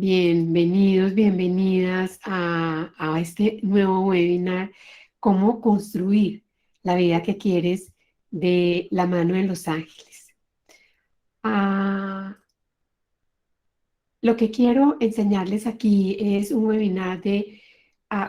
Bienvenidos, bienvenidas a este nuevo webinar, cómo construir la vida que quieres de la mano de los ángeles. Ah, lo que quiero enseñarles aquí es un webinar de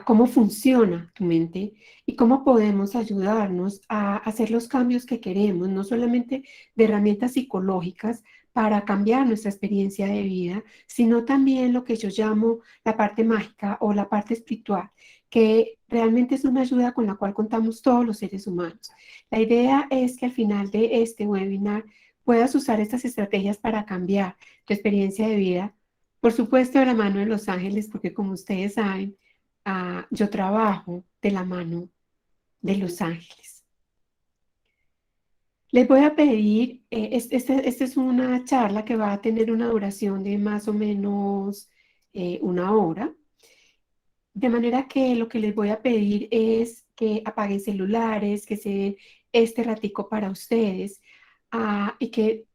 cómo funciona tu mente y cómo podemos ayudarnos a hacer los cambios que queremos, no solamente de herramientas psicológicas para cambiar nuestra experiencia de vida, sino también lo que yo llamo la parte mágica o la parte espiritual, que realmente es una ayuda con la cual contamos todos los seres humanos. La idea es que al final de este webinar puedas usar estas estrategias para cambiar tu experiencia de vida, por supuesto, de la mano de los ángeles, porque como ustedes saben, yo trabajo de la mano de los ángeles. Les voy a pedir, esta es una charla que va a tener una duración de más o menos una hora, de manera que lo que les voy a pedir es que apaguen celulares, que se den este ratico para ustedes y que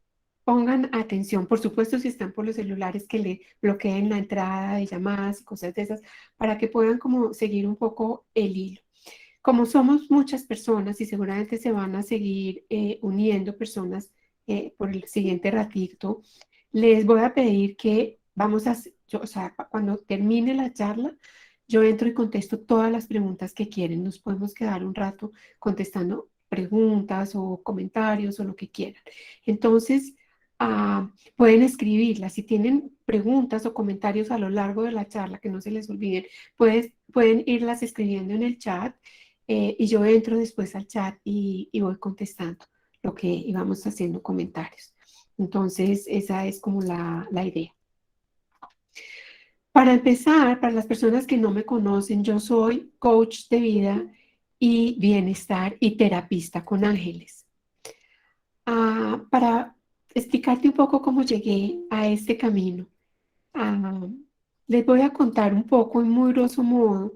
pongan atención, por supuesto, si están por los celulares, que le bloqueen la entrada de llamadas y cosas de esas, para que puedan como seguir un poco el hilo. Como somos muchas personas y seguramente se van a seguir uniendo personas por el siguiente ratito, les voy a pedir que o sea, cuando termine la charla, yo entro y contesto todas las preguntas que quieren. Nos podemos quedar un rato contestando preguntas o comentarios o lo que quieran. Entonces, pueden escribirlas. Si tienen preguntas o comentarios a lo largo de la charla, que no se les olviden, pueden irlas escribiendo en el chat y yo entro después al chat y voy contestando lo que íbamos haciendo comentarios. Entonces, esa es como la idea. Para empezar, para las personas que no me conocen, yo soy coach de vida y bienestar y terapista con ángeles. Para explicarte un poco cómo llegué a este camino, ah, les voy a contar un poco en muy grosso modo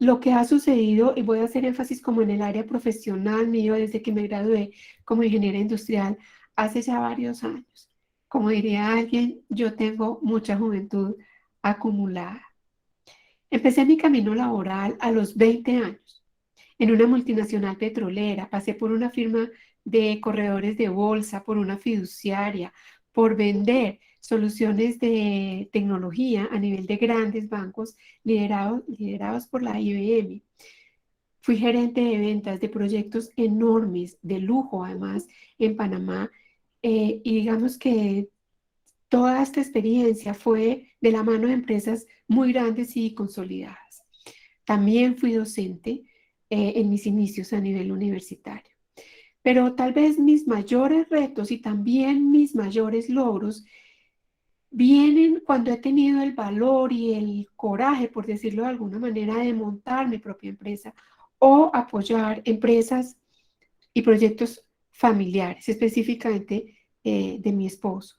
lo que ha sucedido y voy a hacer énfasis como en el área profesional mío desde que me gradué como ingeniera industrial hace ya varios años. Como diría alguien, yo tengo mucha juventud acumulada. Empecé mi camino laboral a los 20 años en una multinacional petrolera. Pasé por una firma de corredores de bolsa, por una fiduciaria, por vender soluciones de tecnología a nivel de grandes bancos liderados por la IBM. Fui gerente de ventas de proyectos enormes, de lujo además, en Panamá. Y digamos que toda esta experiencia fue de la mano de empresas muy grandes y consolidadas. También fui docente en mis inicios a nivel universitario. Pero tal vez mis mayores retos y también mis mayores logros vienen cuando he tenido el valor y el coraje, por decirlo de alguna manera, de montar mi propia empresa o apoyar empresas y proyectos familiares, específicamente de mi esposo.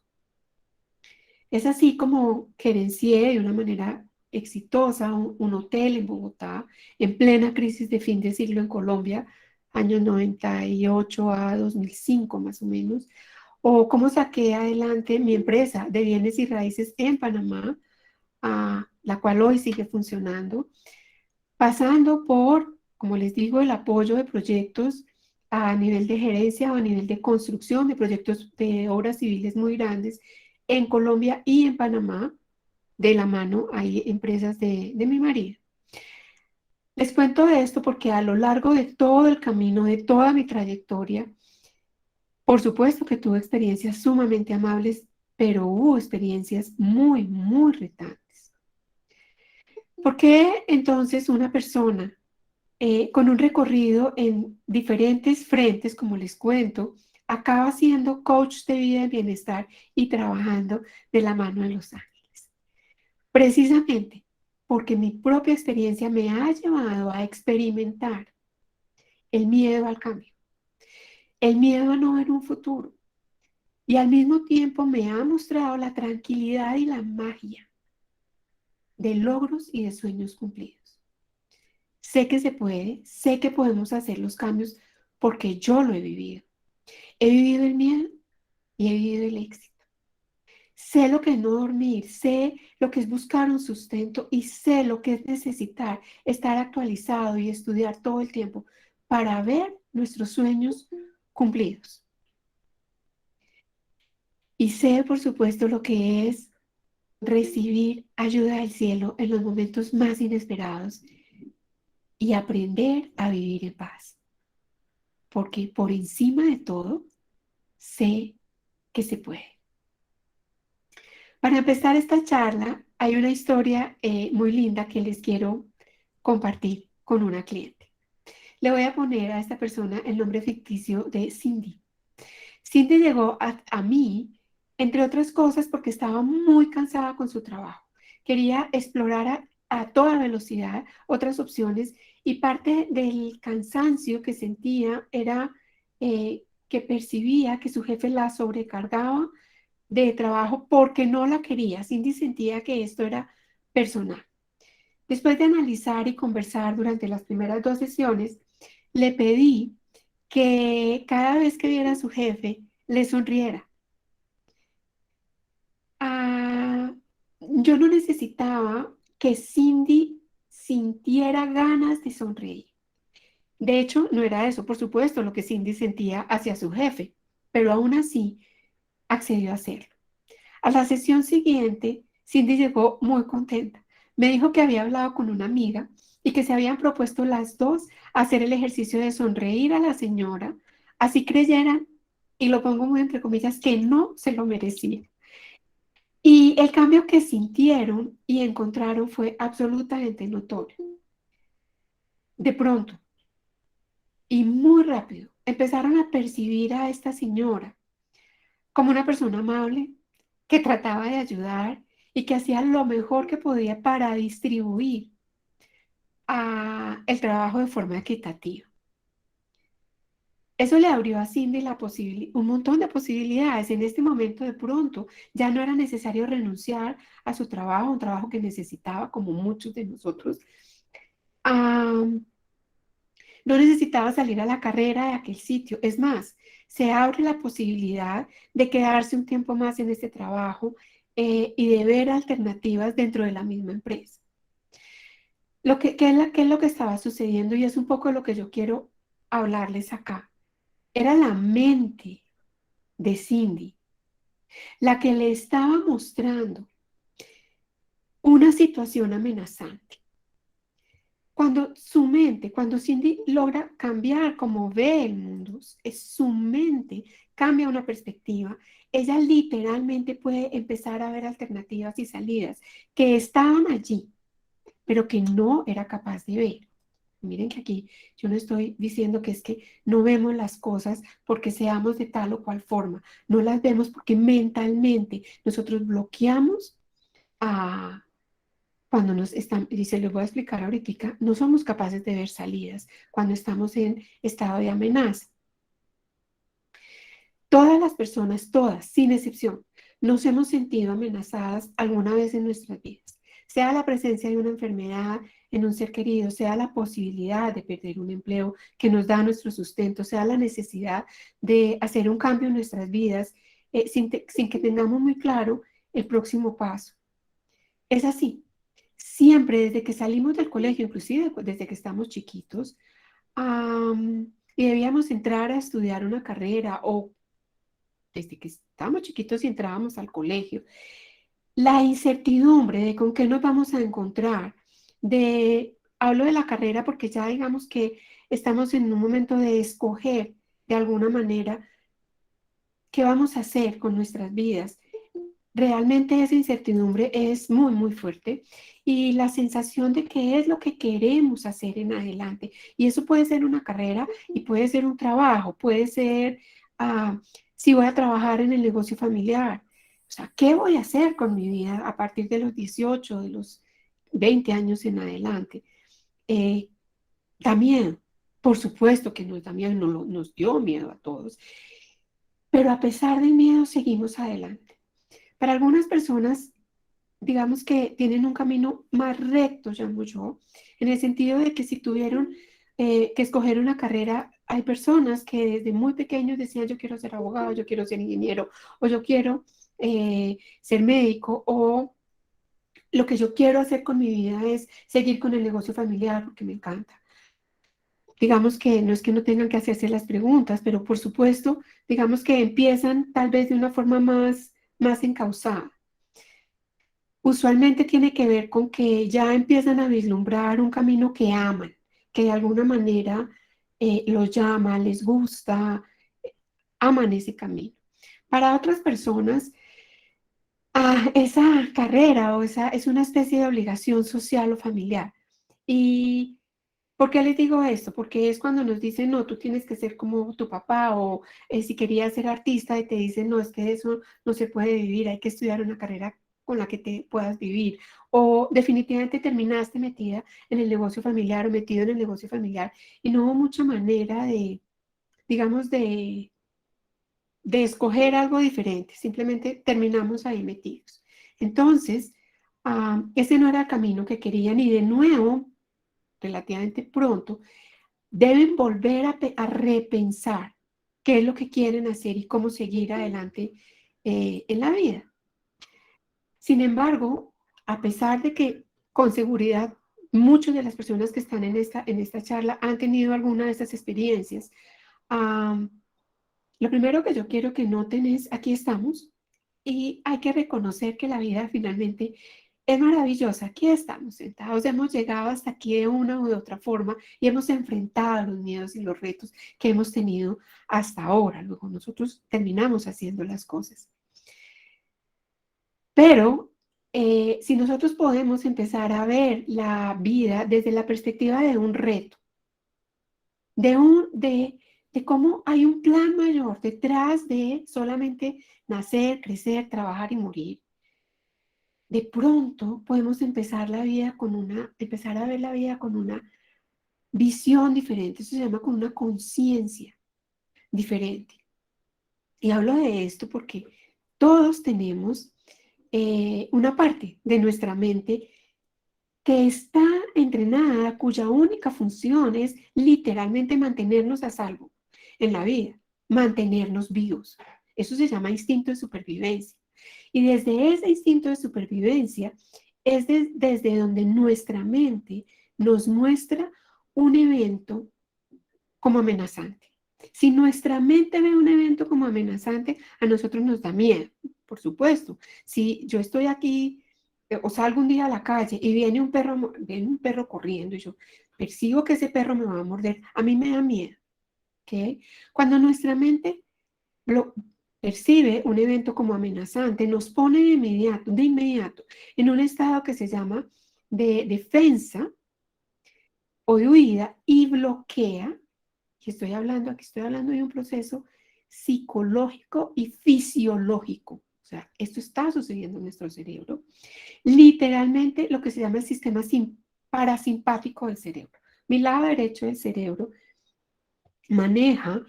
Es así como gerencié de una manera exitosa un hotel en Bogotá, en plena crisis de fin de siglo en Colombia, años 98 a 2005 más o menos, o cómo saqué adelante mi empresa de bienes y raíces en Panamá, la cual hoy sigue funcionando, pasando por, como les digo, el apoyo de proyectos a nivel de gerencia o a nivel de construcción de proyectos de obras civiles muy grandes en Colombia y en Panamá. De la mano hay empresas de mi marido. Les cuento de esto porque a lo largo de todo el camino, de toda mi trayectoria, por supuesto que tuve experiencias sumamente amables, pero hubo experiencias muy, muy retantes. ¿Por qué entonces una persona con un recorrido en diferentes frentes, como les cuento, acaba siendo coach de vida y bienestar y trabajando de la mano de los ángeles? Precisamente porque mi propia experiencia me ha llevado a experimentar el miedo al cambio, el miedo a no ver un futuro y al mismo tiempo me ha mostrado la tranquilidad y la magia de logros y de sueños cumplidos. Sé que se puede, sé que podemos hacer los cambios porque yo lo he vivido. He vivido el miedo y he vivido el éxito. Sé lo que es no dormir, sé lo que es buscar un sustento y sé lo que es necesitar estar actualizado y estudiar todo el tiempo para ver nuestros sueños cumplidos. Y sé, por supuesto, lo que es recibir ayuda del cielo en los momentos más inesperados y aprender a vivir en paz. Porque por encima de todo, sé que se puede. Para empezar esta charla, hay una historia muy linda que les quiero compartir con una cliente. Le voy a poner a esta persona el nombre ficticio de Cindy. Cindy llegó a mí, entre otras cosas, porque estaba muy cansada con su trabajo. Quería explorar a toda velocidad otras opciones y parte del cansancio que sentía era que percibía que su jefe la sobrecargaba de trabajo porque no la quería. Cindy sentía que esto era personal. Después de analizar y conversar durante las primeras 2 sesiones, le pedí que cada vez que viera a su jefe, le sonriera. Ah, yo no necesitaba que Cindy sintiera ganas de sonreír. De hecho, no era eso, por supuesto, lo que Cindy sentía hacia su jefe, pero aún así accedió a hacerlo. A la sesión siguiente, Cindy llegó muy contenta. Me dijo que había hablado con una amiga y que se habían propuesto las dos hacer el ejercicio de sonreír a la señora, así creyeran, y lo pongo muy entre comillas, que no se lo merecía. Y el cambio que sintieron y encontraron fue absolutamente notorio. De pronto y muy rápido empezaron a percibir a esta señora como una persona amable que trataba de ayudar y que hacía lo mejor que podía para distribuir el trabajo de forma equitativa. Eso le abrió a Cindy un montón de posibilidades. En este momento, de pronto, ya no era necesario renunciar a su trabajo, un trabajo que necesitaba, como muchos de nosotros. Ah, no necesitaba salir a la carrera de aquel sitio. Es más, se abre la posibilidad de quedarse un tiempo más en este trabajo y de ver alternativas dentro de la misma empresa. ¿Qué es lo que estaba sucediendo? Y es un poco lo que yo quiero hablarles acá. Era la mente de Cindy la que le estaba mostrando una situación amenazante. Cuando Cindy logra cambiar como ve el mundo, es su mente cambia una perspectiva, ella literalmente puede empezar a ver alternativas y salidas que estaban allí, pero que no era capaz de ver. Miren que aquí yo no estoy diciendo que es que no vemos las cosas porque seamos de tal o cual forma, no las vemos porque mentalmente nosotros bloqueamos a cuando nos están, y se les voy a explicar ahorita, no somos capaces de ver salidas cuando estamos en estado de amenaza. Todas las personas, todas, sin excepción, nos hemos sentido amenazadas alguna vez en nuestras vidas, sea la presencia de una enfermedad en un ser querido, sea la posibilidad de perder un empleo que nos da nuestro sustento, sea la necesidad de hacer un cambio en nuestras vidas sin que tengamos muy claro el próximo paso. Es así. Siempre desde que salimos del colegio, inclusive desde que estamos chiquitos, y debíamos entrar a estudiar una carrera o desde que estábamos chiquitos y entrábamos al colegio, la incertidumbre de con qué nos vamos a encontrar, hablo de la carrera porque ya digamos que estamos en un momento de escoger de alguna manera qué vamos a hacer con nuestras vidas. Realmente esa incertidumbre es muy, muy fuerte y la sensación de qué es lo que queremos hacer en adelante. Y eso puede ser una carrera y puede ser un trabajo, puede ser si voy a trabajar en el negocio familiar. O sea, ¿qué voy a hacer con mi vida a partir de los 18, de los 20 años en adelante? Eh, Da miedo, por supuesto que nos da miedo, nos dio miedo a todos, pero a pesar del miedo seguimos adelante. Para algunas personas digamos que tienen un camino más recto, llamo yo, en el sentido de que si tuvieron que escoger una carrera, hay personas que desde muy pequeños decían yo quiero ser abogado, yo quiero ser ingeniero o yo quiero ser médico, o lo que yo quiero hacer con mi vida es seguir con el negocio familiar porque me encanta. Digamos que no tengan que hacerse las preguntas, pero por supuesto, digamos que empiezan tal vez de una forma más encauzada. Usualmente tiene que ver con que ya empiezan a vislumbrar un camino que aman, que de alguna manera los llama, les gusta, aman ese camino. Para otras personas, esa carrera o esa es una especie de obligación social o familiar. ¿Y por qué les digo esto? Porque es cuando nos dicen, no, tú tienes que ser como tu papá, o si querías ser artista y te dicen, no, es que eso no se puede vivir, hay que estudiar una carrera con la que te puedas vivir, o definitivamente terminaste metida en el negocio familiar o metido en el negocio familiar y no hubo mucha manera de, digamos, de escoger algo diferente, simplemente terminamos ahí metidos. Entonces, ese no era el camino que querían, y de nuevo, relativamente pronto, deben volver a repensar qué es lo que quieren hacer y cómo seguir adelante en la vida. Sin embargo, a pesar de que con seguridad muchas de las personas que están en esta charla han tenido alguna de estas experiencias, um, lo primero que yo quiero que noten es, aquí estamos y hay que reconocer que la vida finalmente es maravillosa. Aquí estamos sentados, hemos llegado hasta aquí de una u otra forma y hemos enfrentado los miedos y los retos que hemos tenido hasta ahora. Luego nosotros terminamos haciendo las cosas. Pero si nosotros podemos empezar a ver la vida desde la perspectiva de un reto, de, un, de cómo hay un plan mayor detrás de solamente nacer, crecer, trabajar y morir. De pronto podemos empezar a ver la vida con una visión diferente. Eso se llama con una conciencia diferente. Y hablo de esto porque todos tenemos una parte de nuestra mente que está entrenada, cuya única función es literalmente mantenernos a salvo en la vida, mantenernos vivos. Eso se llama instinto de supervivencia. Y desde ese instinto de supervivencia es desde donde nuestra mente nos muestra un evento como amenazante. Si nuestra mente ve un evento como amenazante, a nosotros nos da miedo, por supuesto. Si yo estoy aquí o salgo un día a la calle y viene un perro corriendo y yo percibo que ese perro me va a morder, a mí me da miedo. ¿Okay? Cuando nuestra mente lo percibe un evento como amenazante, nos pone de inmediato en un estado que se llama de defensa o de huida y bloquea. Aquí estoy hablando de un proceso psicológico y fisiológico. O sea, esto está sucediendo en nuestro cerebro. Literalmente lo que se llama el sistema parasimpático del cerebro. Mi lado derecho del cerebro maneja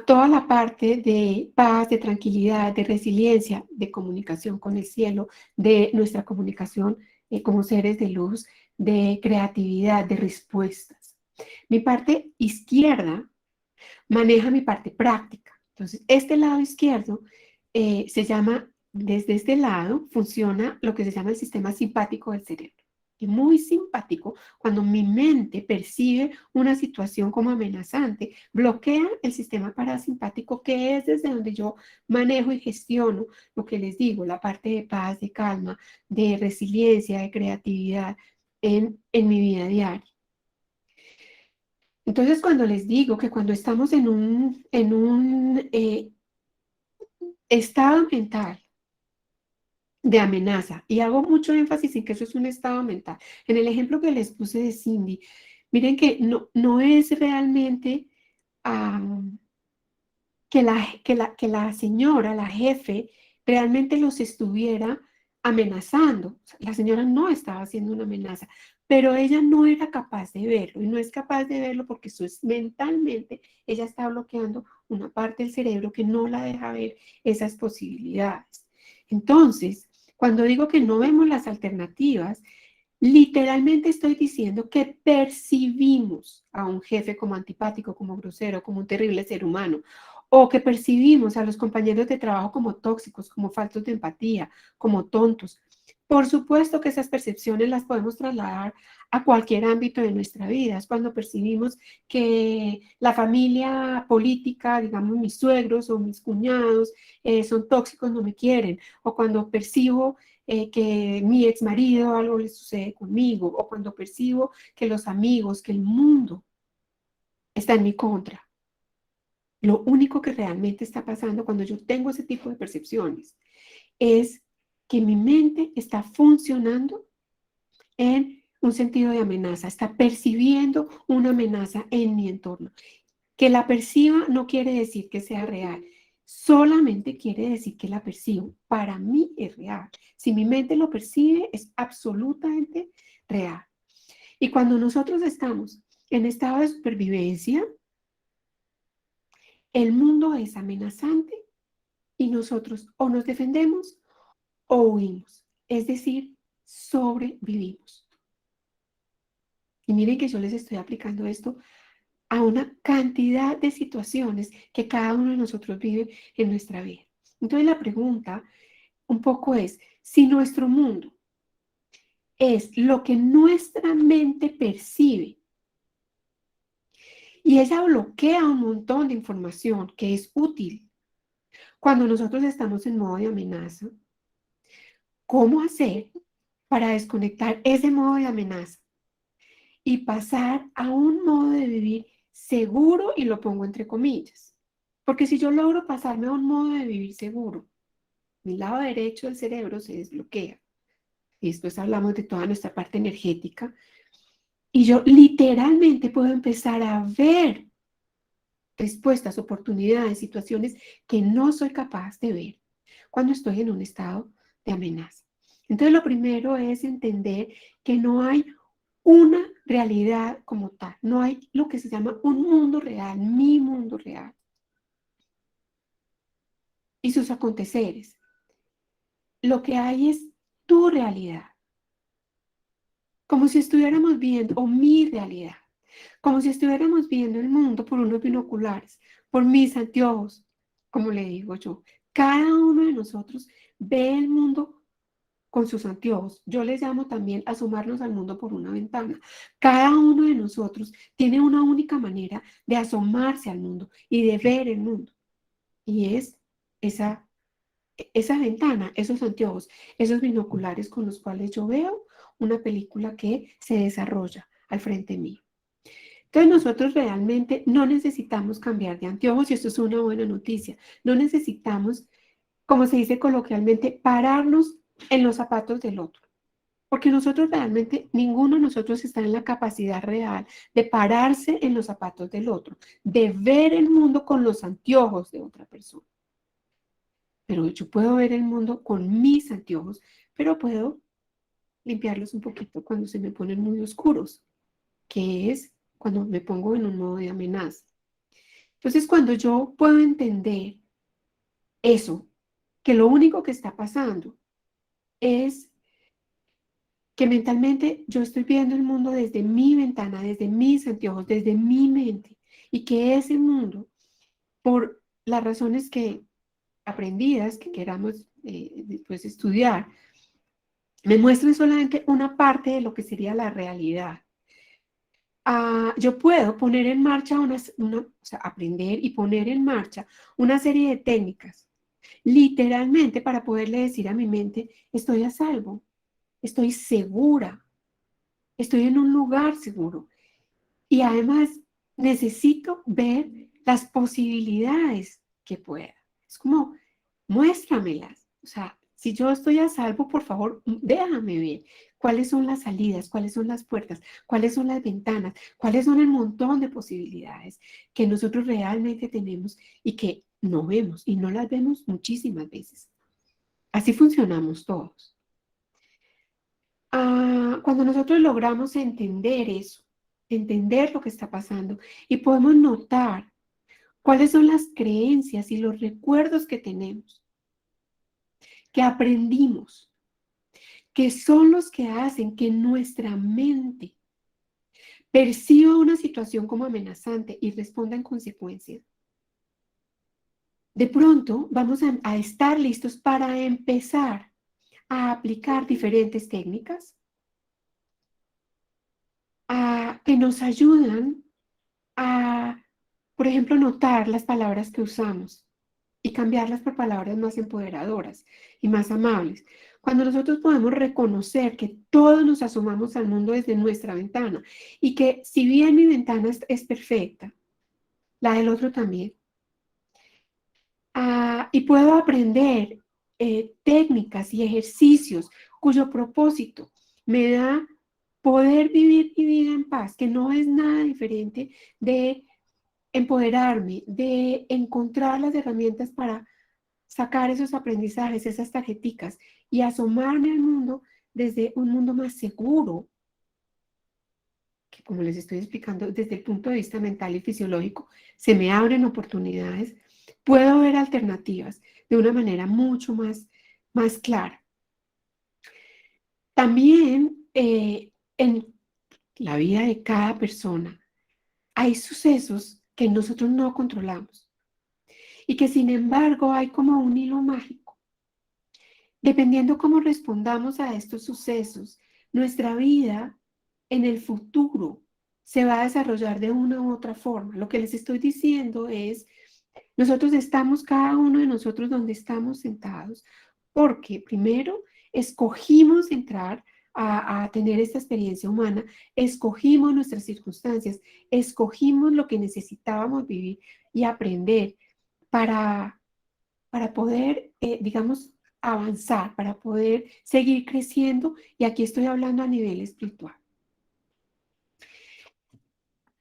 toda la parte de paz, de tranquilidad, de resiliencia, de comunicación con el cielo, de nuestra comunicación como seres de luz, de creatividad, de respuestas. Mi parte izquierda maneja mi parte práctica. Entonces, este lado izquierdo desde este lado funciona lo que se llama el sistema simpático del cerebro. Y muy simpático, cuando mi mente percibe una situación como amenazante, bloquea el sistema parasimpático, que es desde donde yo manejo y gestiono lo que les digo, la parte de paz, de calma, de resiliencia, de creatividad en mi vida diaria. Entonces, cuando les digo que cuando estamos en un estado mental de amenaza, y hago mucho énfasis en que eso es un estado mental, en el ejemplo que les puse de Cindy, miren que no es realmente que la señora, la jefe, realmente los estuviera amenazando. O sea, la señora no estaba haciendo una amenaza, pero ella no era capaz de verlo, y no es capaz de verlo porque eso es mentalmente, ella está bloqueando una parte del cerebro que no la deja ver esas posibilidades. Entonces, cuando digo que no vemos las alternativas, literalmente estoy diciendo que percibimos a un jefe como antipático, como grosero, como un terrible ser humano, o que percibimos a los compañeros de trabajo como tóxicos, como faltos de empatía, como tontos. Por supuesto que esas percepciones las podemos trasladar a cualquier ámbito de nuestra vida. Es cuando percibimos que la familia política, digamos mis suegros o mis cuñados, son tóxicos, no me quieren, o cuando percibo que mi ex marido algo le sucede conmigo, o cuando percibo que los amigos, que el mundo está en mi contra. Lo único que realmente está pasando cuando yo tengo ese tipo de percepciones es que mi mente está funcionando en un sentido de amenaza, está percibiendo una amenaza en mi entorno. Que la perciba no quiere decir que sea real, solamente quiere decir que la percibo. Para mí es real. Si mi mente lo percibe, es absolutamente real. Y cuando nosotros estamos en estado de supervivencia, el mundo es amenazante y nosotros o nos defendemos o huimos, es decir, sobrevivimos. Y miren que yo les estoy aplicando esto a una cantidad de situaciones que cada uno de nosotros vive en nuestra vida. Entonces la pregunta un poco es, si nuestro mundo es lo que nuestra mente percibe y ella bloquea un montón de información que es útil cuando nosotros estamos en modo de amenaza, ¿cómo hacer para desconectar ese modo de amenaza y pasar a un modo de vivir seguro, y lo pongo entre comillas? Porque si yo logro pasarme a un modo de vivir seguro, mi lado derecho del cerebro se desbloquea. Y después hablamos de toda nuestra parte energética. Y yo literalmente puedo empezar a ver respuestas, oportunidades, situaciones que no soy capaz de ver cuando estoy en un estado de amenaza. Entonces, lo primero es entender que no hay una realidad como tal, no hay lo que se llama un mundo real, mi mundo real y sus aconteceres. Lo que hay es tu realidad, como si estuviéramos viendo, o mi realidad, como si estuviéramos viendo el mundo por unos binoculares, por mis anteojos, como le digo yo. Cada uno de nosotros ve el mundo con sus anteojos. Yo les llamo también asomarnos al mundo por una ventana. Cada uno de nosotros tiene una única manera de asomarse al mundo y de ver el mundo. Y es esa ventana, esos anteojos, esos binoculares con los cuales yo veo una película que se desarrolla al frente mío. Entonces nosotros realmente no necesitamos cambiar de anteojos y esto es una buena noticia. No necesitamos, como se dice coloquialmente, pararnos en los zapatos del otro. Porque nosotros realmente, ninguno de nosotros está en la capacidad real de pararse en los zapatos del otro, de ver el mundo con los anteojos de otra persona. Pero yo puedo ver el mundo con mis anteojos, pero puedo limpiarlos un poquito cuando se me ponen muy oscuros, que es cuando me pongo en un modo de amenaza. Entonces, cuando yo puedo entender eso, que lo único que está pasando es que mentalmente yo estoy viendo el mundo desde mi ventana, desde mis anteojos, desde mi mente, y que ese mundo, por las razones que aprendidas, que queramos después estudiar, me muestran solamente una parte de lo que sería la realidad. Yo puedo poner en marcha o sea, aprender y poner en marcha una serie de técnicas, literalmente para poderle decir a mi mente, estoy a salvo, estoy segura, estoy en un lugar seguro. Y además necesito ver las posibilidades que pueda. Es como, muéstramelas. O sea, si yo estoy a salvo, por favor, déjame ver cuáles son las salidas, cuáles son las puertas, cuáles son las ventanas, cuáles son el montón de posibilidades que nosotros realmente tenemos y que no vemos y no las vemos muchísimas veces. Así funcionamos todos. Cuando nosotros logramos entender eso, entender lo que está pasando y podemos notar cuáles son las creencias y los recuerdos que tenemos, que aprendimos, que son los que hacen que nuestra mente perciba una situación como amenazante y responda en consecuencia. de pronto vamos a estar listos para empezar a aplicar diferentes técnicas que nos ayudan a, por ejemplo, notar las palabras que usamos y cambiarlas por palabras más empoderadoras y más amables. Cuando nosotros podemos reconocer que todos nos asomamos al mundo desde nuestra ventana y que si bien mi ventana es perfecta, la del otro también, y puedo aprender técnicas y ejercicios cuyo propósito me da poder vivir mi vida en paz, que no es nada diferente de empoderarme, de encontrar las herramientas para sacar esos aprendizajes, esas tarjeticas y asomarme al mundo desde un mundo más seguro, que como les estoy explicando, desde el punto de vista mental y fisiológico, se me abren oportunidades, puedo ver alternativas de una manera mucho más clara. También en la vida de cada persona hay sucesos que nosotros no controlamos y que sin embargo hay como un hilo mágico. Dependiendo cómo respondamos a estos sucesos, nuestra vida en el futuro se va a desarrollar de una u otra forma. Lo que les estoy diciendo es, nosotros estamos, cada uno de nosotros donde estamos sentados, porque primero escogimos entrar a tener esta experiencia humana, escogimos nuestras circunstancias, escogimos lo que necesitábamos vivir y aprender para, para poder, digamos, avanzar, para poder seguir creciendo. Y aquí estoy hablando a nivel espiritual.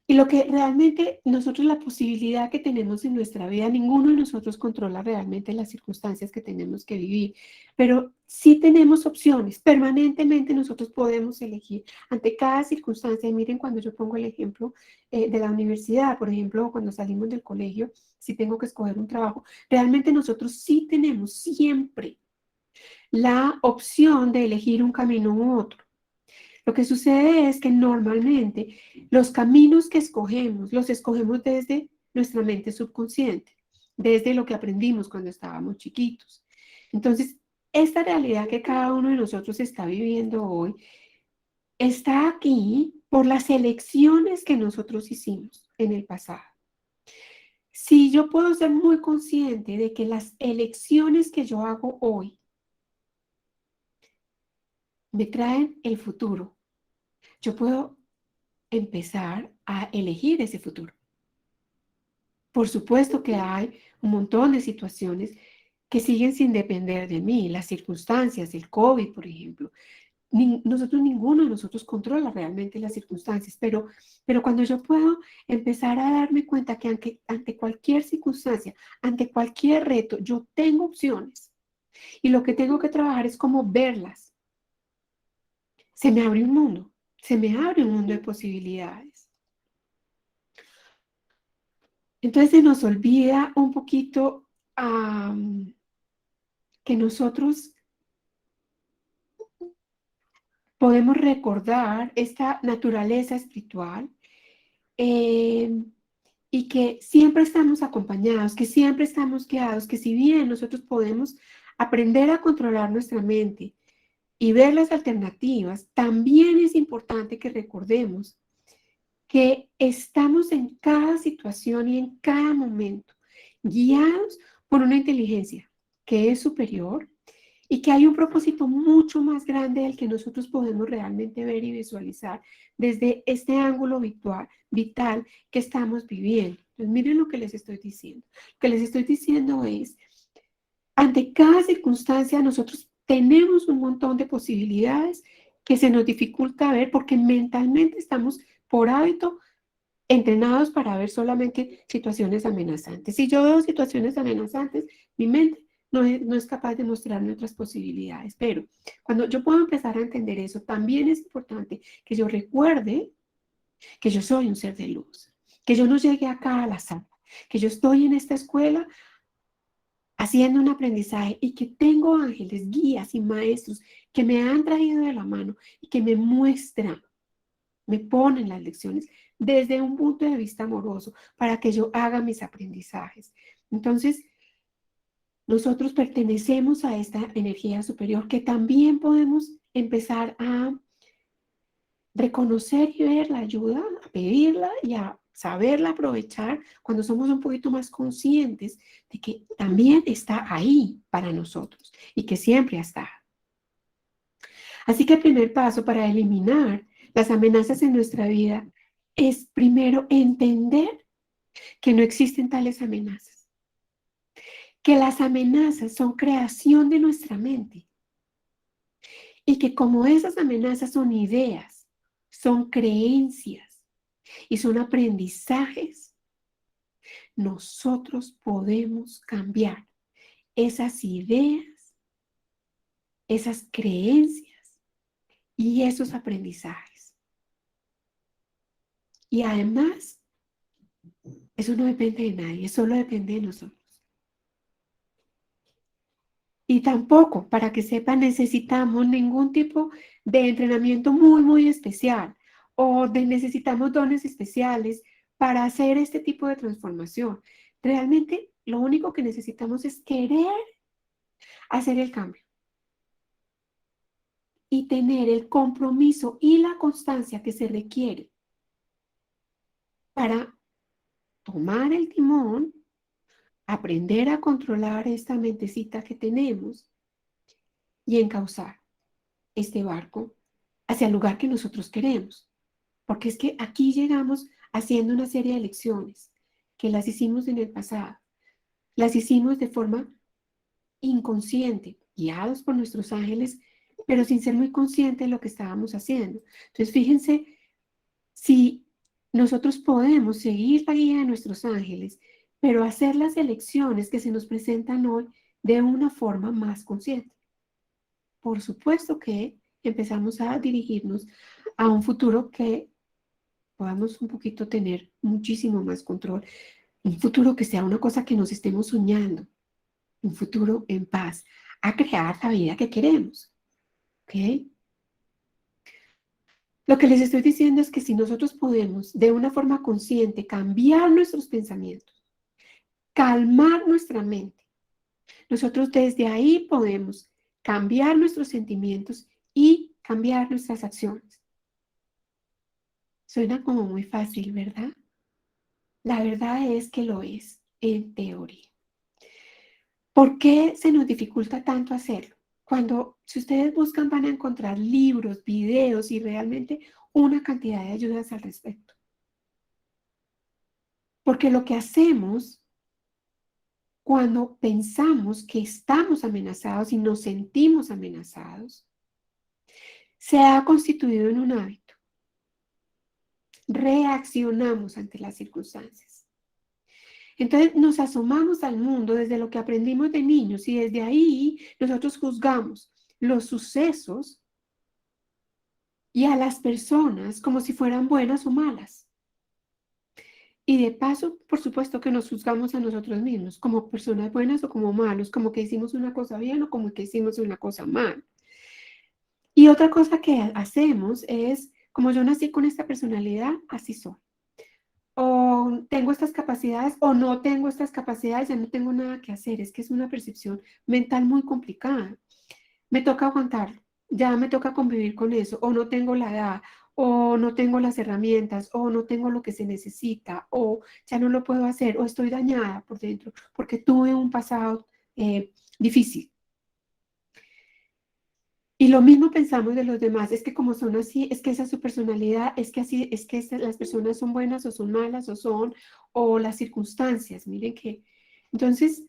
Y lo que realmente nosotros, la posibilidad que tenemos en nuestra vida, ninguno de nosotros controla realmente las circunstancias que tenemos que vivir, pero sí tenemos opciones. Permanentemente nosotros podemos elegir ante cada circunstancia. Y miren, cuando yo pongo el ejemplo de la universidad, por ejemplo, cuando salimos del colegio, si tengo que escoger un trabajo, realmente nosotros sí tenemos siempre la opción de elegir un camino u otro. Lo que sucede es que normalmente los caminos que escogemos, los escogemos desde nuestra mente subconsciente, desde lo que aprendimos cuando estábamos chiquitos. Entonces, esta realidad que cada uno de nosotros está viviendo hoy está aquí por las elecciones que nosotros hicimos en el pasado. Si yo puedo ser muy consciente de que las elecciones que yo hago hoy me traen el futuro, yo puedo empezar a elegir ese futuro. Por supuesto que hay un montón de situaciones que siguen sin depender de mí, las circunstancias, el COVID, por ejemplo. Ninguno de nosotros controla realmente las circunstancias, pero cuando yo puedo empezar a darme cuenta que ante cualquier circunstancia, ante cualquier reto, yo tengo opciones y lo que tengo que trabajar es cómo verlas. Se me abre un mundo, se me abre un mundo de posibilidades. Entonces se nos olvida un poquito que nosotros podemos recordar esta naturaleza espiritual eh, y que siempre estamos acompañados, que siempre estamos guiados, que si bien nosotros podemos aprender a controlar nuestra mente y ver las alternativas, también es importante que recordemos que estamos en cada situación y en cada momento guiados por una inteligencia que es superior y que hay un propósito mucho más grande del que nosotros podemos realmente ver y visualizar desde este ángulo vital que estamos viviendo. Entonces, miren lo que les estoy diciendo. Lo que les estoy diciendo es, ante cada circunstancia nosotros tenemos un montón de posibilidades que se nos dificulta ver porque mentalmente estamos por hábito entrenados para ver solamente situaciones amenazantes. Si yo veo situaciones amenazantes, mi mente no es capaz de mostrarme otras posibilidades. Pero cuando yo puedo empezar a entender eso, también es importante que yo recuerde que yo soy un ser de luz, que yo no llegué acá al azar, que yo estoy en esta escuela haciendo un aprendizaje y que tengo ángeles, guías y maestros que me han traído de la mano y que me muestran, me ponen las lecciones desde un punto de vista amoroso para que yo haga mis aprendizajes. Entonces, nosotros pertenecemos a esta energía superior que también podemos empezar a reconocer y ver la ayuda, a pedirla y a saberla aprovechar cuando somos un poquito más conscientes de que también está ahí para nosotros y que siempre está. Así que el primer paso para eliminar las amenazas en nuestra vida es primero entender que no existen tales amenazas, que las amenazas son creación de nuestra mente y que como esas amenazas son ideas, son creencias y son aprendizajes, nosotros podemos cambiar esas ideas, esas creencias y esos aprendizajes. Y además, eso no depende de nadie, solo depende de nosotros. Y tampoco, para que sepan, necesitamos ningún tipo de entrenamiento muy especial o necesitamos dones especiales para hacer este tipo de transformación. Realmente lo único que necesitamos es querer hacer el cambio y tener el compromiso y la constancia que se requiere para tomar el timón, aprender a controlar esta mentecita que tenemos y encauzar este barco hacia el lugar que nosotros queremos. Porque es que aquí llegamos haciendo una serie de elecciones que las hicimos en el pasado, las hicimos de forma inconsciente, guiados por nuestros ángeles, pero sin ser muy conscientes de lo que estábamos haciendo. Entonces, fíjense si nosotros podemos seguir la guía de nuestros ángeles, pero hacer las elecciones que se nos presentan hoy de una forma más consciente. Por supuesto que empezamos a dirigirnos a un futuro que podamos un poquito tener muchísimo más control, un futuro que sea una cosa que nos estemos soñando, un futuro en paz, a crear la vida que queremos, ¿ok? Lo que les estoy diciendo es que si nosotros podemos de una forma consciente cambiar nuestros pensamientos, calmar nuestra mente, nosotros desde ahí podemos cambiar nuestros sentimientos y cambiar nuestras acciones. Suena como muy fácil, ¿verdad? La verdad es que lo es, en teoría. ¿Por qué se nos dificulta tanto hacerlo? Cuando, si ustedes buscan, van a encontrar libros, videos y realmente una cantidad de ayudas al respecto. Porque lo que hacemos cuando pensamos que estamos amenazados y nos sentimos amenazados, se ha constituido en un hábito. Reaccionamos ante las circunstancias. Entonces nos asomamos al mundo desde lo que aprendimos de niños y desde ahí nosotros juzgamos los sucesos y a las personas como si fueran buenas o malas. Y de paso, por supuesto que nos juzgamos a nosotros mismos como personas buenas o como malos, como que hicimos una cosa bien o como que hicimos una cosa mal. Y otra cosa que hacemos es, como yo nací con esta personalidad, así soy. O tengo estas capacidades o no tengo estas capacidades, ya no tengo nada que hacer. Es que es una percepción mental muy complicada. Me toca aguantarlo, ya me toca convivir con eso, o no tengo la edad, o no tengo las herramientas, o no tengo lo que se necesita, o ya no lo puedo hacer, o estoy dañada por dentro, porque tuve un pasado difícil. Y lo mismo pensamos de los demás, es que como son así, es que esa es su personalidad, es que así, es que las personas son buenas o son malas o las circunstancias, miren que, entonces,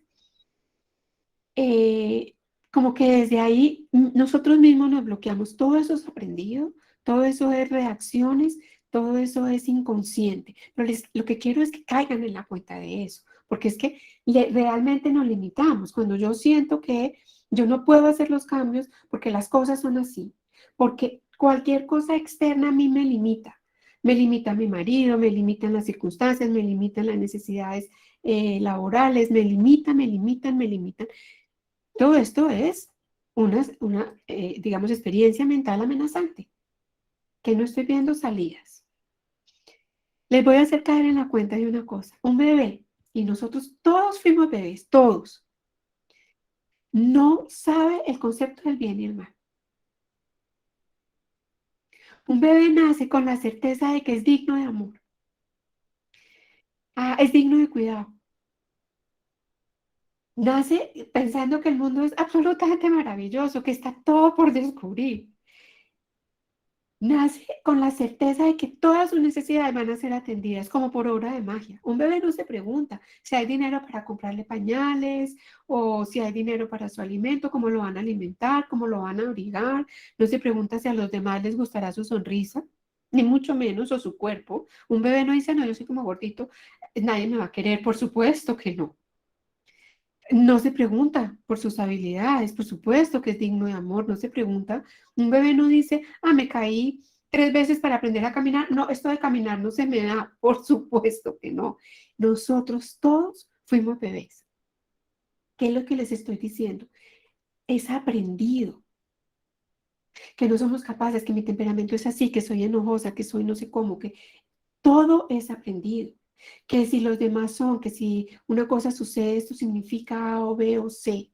como que desde ahí nosotros mismos nos bloqueamos, todo eso es aprendido, todo eso es reacciones, todo eso es inconsciente, pero lo que quiero es que caigan en la cuenta de eso, porque es que realmente nos limitamos, cuando yo siento que yo no puedo hacer los cambios porque las cosas son así, porque cualquier cosa externa a mí me limita a mi marido, me limitan las circunstancias, me limitan las necesidades laborales, me limitan. Todo esto es digamos, experiencia mental amenazante, que no estoy viendo salidas. Les voy a hacer caer en la cuenta de una cosa. Un bebé, y nosotros todos fuimos bebés, todos. no sabe el concepto del bien y el mal. Un bebé nace con la certeza de que es digno de amor, es digno de cuidado. Nace pensando que el mundo es absolutamente maravilloso, que está todo por descubrir. Nace con la certeza de que todas sus necesidades van a ser atendidas como por obra de magia. Un bebé no se pregunta si hay dinero para comprarle pañales o si hay dinero para su alimento, cómo lo van a alimentar, cómo lo van a abrigar. No se pregunta si a los demás les gustará su sonrisa, ni mucho menos o su cuerpo. Un bebé no dice, no, yo soy como gordito, nadie me va a querer. Por supuesto que no. No se pregunta por sus habilidades, por supuesto que es digno de amor, no se pregunta. Un bebé no dice, me caí 3 veces para aprender a caminar. No, esto de caminar no se me da, por supuesto que no. Nosotros todos fuimos bebés. ¿Qué es lo que les estoy diciendo? Es aprendido, que no somos capaces, que mi temperamento es así, que soy enojosa, que soy no sé cómo, que todo es aprendido. Que si los demás son, que si una cosa sucede, esto significa A o B o C.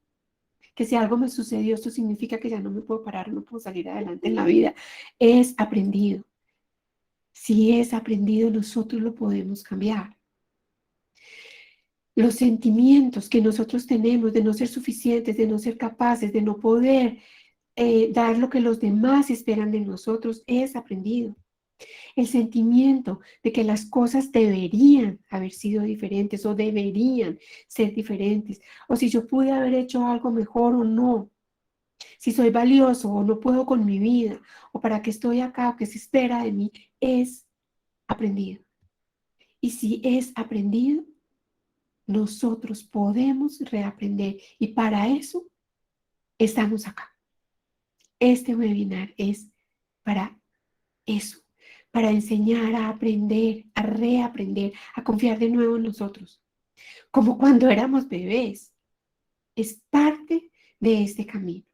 Que si algo me sucedió, esto significa que ya no me puedo parar, no puedo salir adelante en la vida. Es aprendido. Si es aprendido, nosotros lo podemos cambiar. Los sentimientos que nosotros tenemos de no ser suficientes, de no ser capaces, de no poder dar lo que los demás esperan de nosotros, es aprendido. El sentimiento de que las cosas deberían haber sido diferentes o deberían ser diferentes, o si yo pude haber hecho algo mejor o no, si soy valioso o no puedo con mi vida, o para qué estoy acá o qué se espera de mí, es aprendido. Y si es aprendido, nosotros podemos reaprender. Y para eso estamos acá. Este webinar es para eso, para enseñar a aprender, a reaprender, a confiar de nuevo en nosotros, como cuando éramos bebés. Es parte de este camino.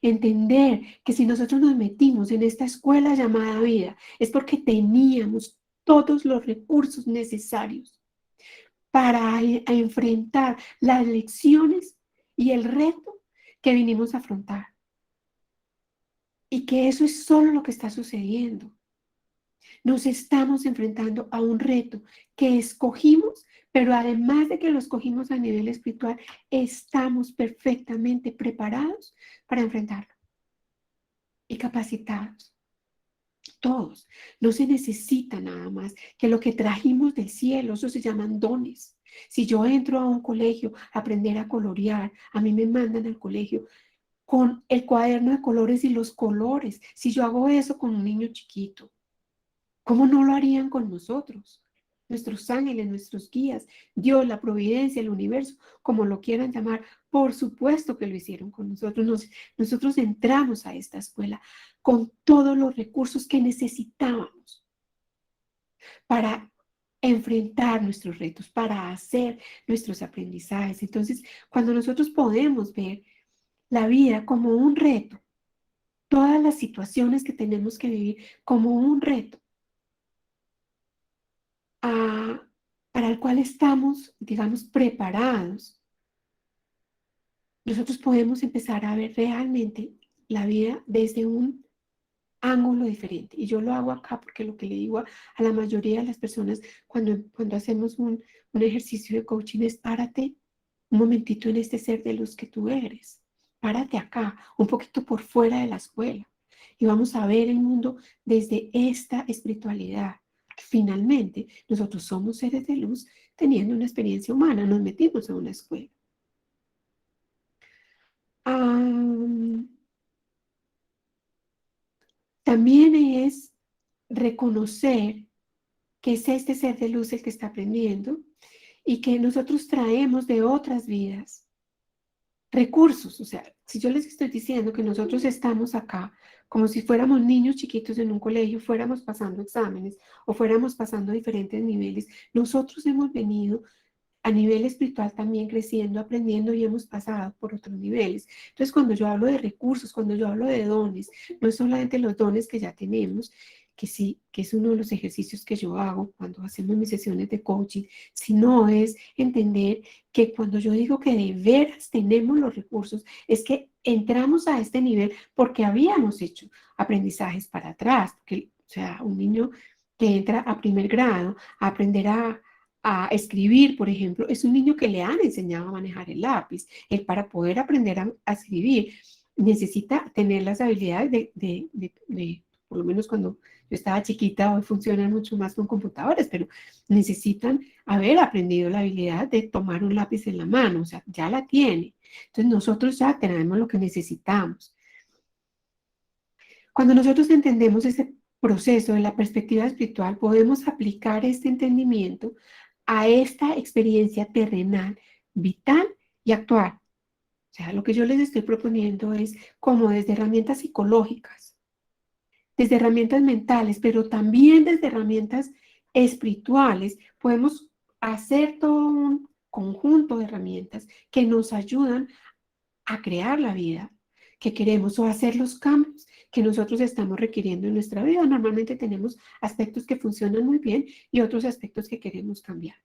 Entender que si nosotros nos metimos en esta escuela llamada vida, es porque teníamos todos los recursos necesarios para enfrentar las lecciones y el reto que vinimos a afrontar. Y que eso es solo lo que está sucediendo. Nos estamos enfrentando a un reto que escogimos, pero además de que lo escogimos a nivel espiritual, estamos perfectamente preparados para enfrentarlo y capacitados. Todos. No se necesita nada más que lo que trajimos del cielo, eso se llaman dones. Si yo entro a un colegio a aprender a colorear, a mí me mandan al colegio con el cuaderno de colores y los colores. Si yo hago eso con un niño chiquito, ¿cómo no lo harían con nosotros? Nuestros ángeles, nuestros guías, Dios, la providencia, el universo, como lo quieran llamar, por supuesto que lo hicieron con nosotros. Nosotros entramos a esta escuela con todos los recursos que necesitábamos para enfrentar nuestros retos, para hacer nuestros aprendizajes. Entonces, cuando nosotros podemos ver la vida como un reto, todas las situaciones que tenemos que vivir como un reto, a, para el cual estamos, digamos, preparados, nosotros podemos empezar a ver realmente la vida desde un ángulo diferente. Y yo lo hago acá porque lo que le digo a la mayoría de las personas cuando hacemos un ejercicio de coaching es párate un momentito en este ser de luz que tú eres. Párate acá, un poquito por fuera de la escuela. Y vamos a ver el mundo desde esta espiritualidad. Finalmente, nosotros somos seres de luz teniendo una experiencia humana, nos metimos a una escuela. Ah, también es reconocer que es este ser de luz el que está aprendiendo y que nosotros traemos de otras vidas recursos. O sea, si yo les estoy diciendo que nosotros estamos acá como si fuéramos niños chiquitos en un colegio, fuéramos pasando exámenes o fuéramos pasando diferentes niveles, nosotros hemos venido a nivel espiritual también creciendo, aprendiendo y hemos pasado por otros niveles. Entonces, cuando yo hablo de recursos, cuando yo hablo de dones, no es solamente los dones que ya tenemos, que sí, que es uno de los ejercicios que yo hago cuando hacemos mis sesiones de coaching, sino es entender que cuando yo digo que de veras tenemos los recursos, es que entramos a este nivel porque habíamos hecho aprendizajes para atrás, porque, o sea, un niño que entra a primer grado a aprender a escribir, por ejemplo, es un niño que le han enseñado a manejar el lápiz. Él para poder aprender a escribir necesita tener las habilidades por lo menos cuando yo estaba chiquita, hoy funcionan mucho más con computadores, pero necesitan haber aprendido la habilidad de tomar un lápiz en la mano, o sea, ya la tiene. Entonces nosotros ya tenemos lo que necesitamos. Cuando nosotros entendemos ese proceso de la perspectiva espiritual, podemos aplicar este entendimiento a esta experiencia terrenal, vital y actual. O sea, lo que yo les estoy proponiendo es como desde herramientas psicológicas, desde herramientas mentales, pero también desde herramientas espirituales, podemos hacer todo un conjunto de herramientas que nos ayudan a crear la vida que queremos o hacer los cambios que nosotros estamos requiriendo en nuestra vida. Normalmente tenemos aspectos que funcionan muy bien y otros aspectos que queremos cambiar.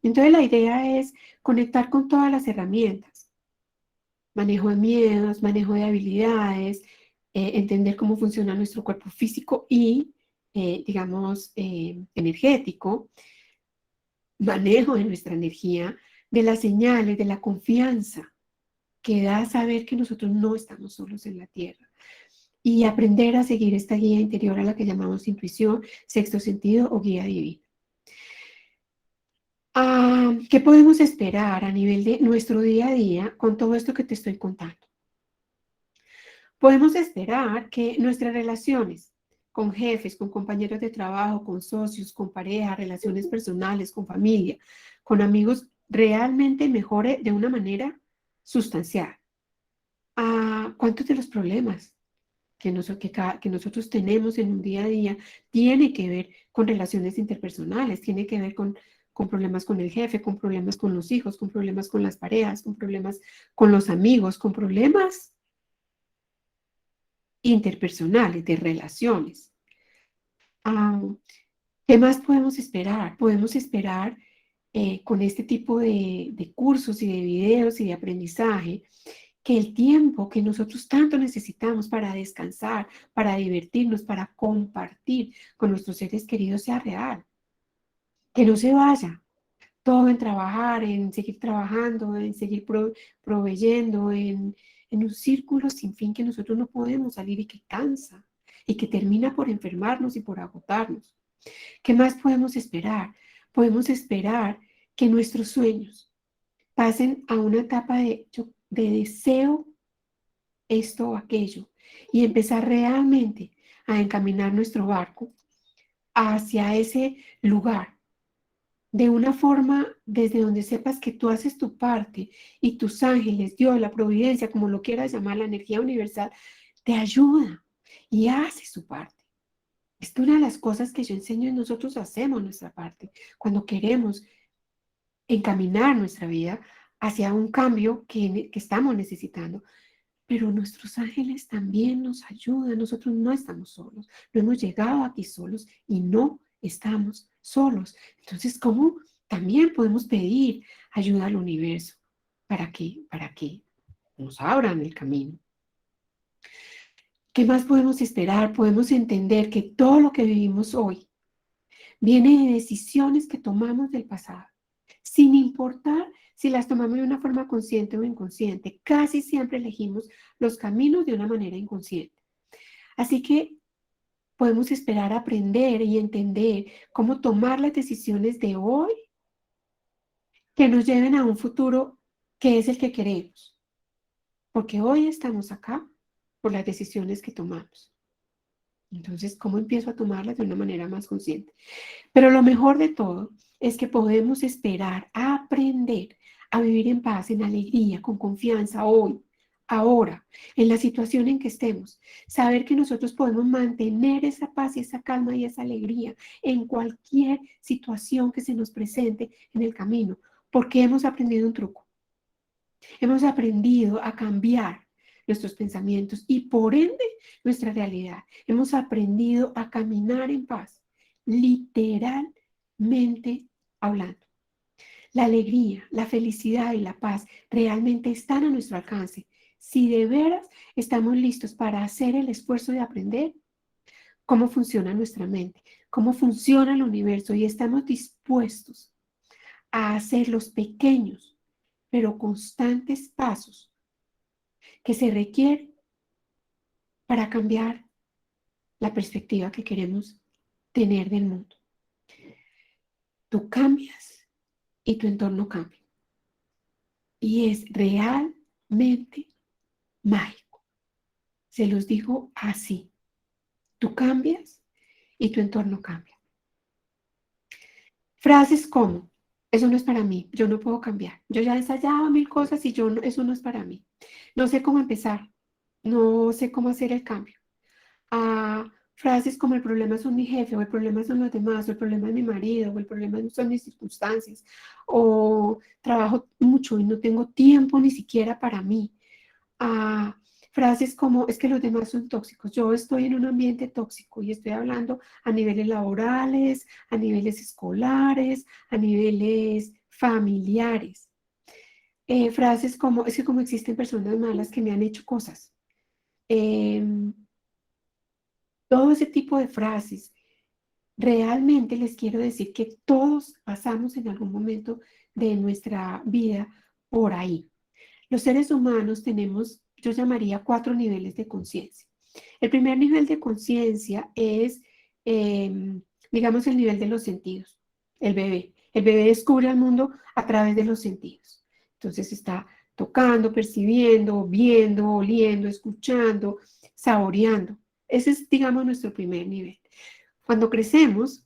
Entonces la idea es conectar con todas las herramientas, manejo de miedos, manejo de habilidades, entender cómo funciona nuestro cuerpo físico y, digamos, energético, manejo de nuestra energía, de las señales, de la confianza que da a saber que nosotros no estamos solos en la tierra y aprender a seguir esta guía interior a la que llamamos intuición, sexto sentido o guía divina. ¿Qué podemos esperar a nivel de nuestro día a día con todo esto que te estoy contando? Podemos esperar que nuestras relaciones con jefes, con compañeros de trabajo, con socios, con pareja, relaciones personales, con familia, con amigos, realmente mejore de una manera sustancial. ¿Cuántos de los problemas que nosotros tenemos en un día a día tiene que ver con relaciones interpersonales, tiene que ver con problemas con el jefe, con problemas con los hijos, con problemas con las parejas, con problemas con los amigos, con problemas interpersonales, de relaciones? Ah, ¿Qué más podemos esperar? Podemos esperar con este tipo de cursos y de videos y de aprendizaje que el tiempo que nosotros tanto necesitamos para descansar, para divertirnos, para compartir con nuestros seres queridos sea real, que no se vaya todo en trabajar, en seguir trabajando, en seguir proveyendo, en un círculo sin fin que nosotros no podemos salir y que cansa y que termina por enfermarnos y por agotarnos. ¿Qué más podemos esperar? Podemos esperar que nuestros sueños pasen a una etapa de deseo esto o aquello y empezar realmente a encaminar nuestro barco hacia ese lugar de una forma desde donde sepas que tú haces tu parte y tus ángeles, Dios, la providencia, como lo quieras llamar, la energía universal, te ayuda y hace su parte. Es una de las cosas que yo enseño y nosotros hacemos nuestra parte cuando queremos encaminar nuestra vida hacia un cambio que estamos necesitando. Pero nuestros ángeles también nos ayudan, nosotros no estamos solos, no hemos llegado aquí solos y no estamos solos. Entonces, ¿cómo también podemos pedir ayuda al universo para que nos abran el camino? ¿Qué más podemos esperar? Podemos entender que todo lo que vivimos hoy viene de decisiones que tomamos del pasado, sin importar si las tomamos de una forma consciente o inconsciente. Casi siempre elegimos los caminos de una manera inconsciente. Así que podemos esperar a aprender y entender cómo tomar las decisiones de hoy que nos lleven a un futuro que es el que queremos. Porque hoy estamos acá por las decisiones que tomamos. Entonces, ¿cómo empiezo a tomarlas de una manera más consciente? Pero lo mejor de todo es que podemos esperar a aprender a vivir en paz, en alegría, con confianza hoy, ahora, en la situación en que estemos. Saber que nosotros podemos mantener esa paz y esa calma y esa alegría en cualquier situación que se nos presente en el camino, porque hemos aprendido un truco. Hemos aprendido a cambiar nuestros pensamientos y por ende nuestra realidad. Hemos aprendido a caminar en paz, literalmente hablando. La alegría, la felicidad y la paz realmente están a nuestro alcance. Si de veras estamos listos para hacer el esfuerzo de aprender cómo funciona nuestra mente, cómo funciona el universo y estamos dispuestos a hacer los pequeños pero constantes pasos que se requieren para cambiar la perspectiva que queremos tener del mundo. Tú cambias y tu entorno cambia. Y es realmente mágico. Se los digo así. Tú cambias y tu entorno cambia. Frases como, eso no es para mí, yo no puedo cambiar. Yo ya he ensayado mil cosas y eso no es para mí. No sé cómo empezar, no sé cómo hacer el cambio. A frases como el problema son mi jefe, o el problema son los demás, o el problema es mi marido, o el problema son mis circunstancias, o trabajo mucho y no tengo tiempo ni siquiera para mí. A frases como es que los demás son tóxicos. Yo estoy en un ambiente tóxico y estoy hablando a niveles laborales, a niveles escolares, a niveles familiares. Frases como es que como existen personas malas que me han hecho cosas. Em, Todo ese tipo de frases. Realmente les quiero decir que todos pasamos en algún momento de nuestra vida por ahí. Los seres humanos tenemos, yo llamaría 4 niveles de conciencia. El primer nivel de conciencia es, digamos, el nivel de los sentidos, el bebé. El bebé descubre el mundo a través de los sentidos. Entonces está tocando, percibiendo, viendo, oliendo, escuchando, saboreando. Ese es, digamos, nuestro primer nivel. Cuando crecemos,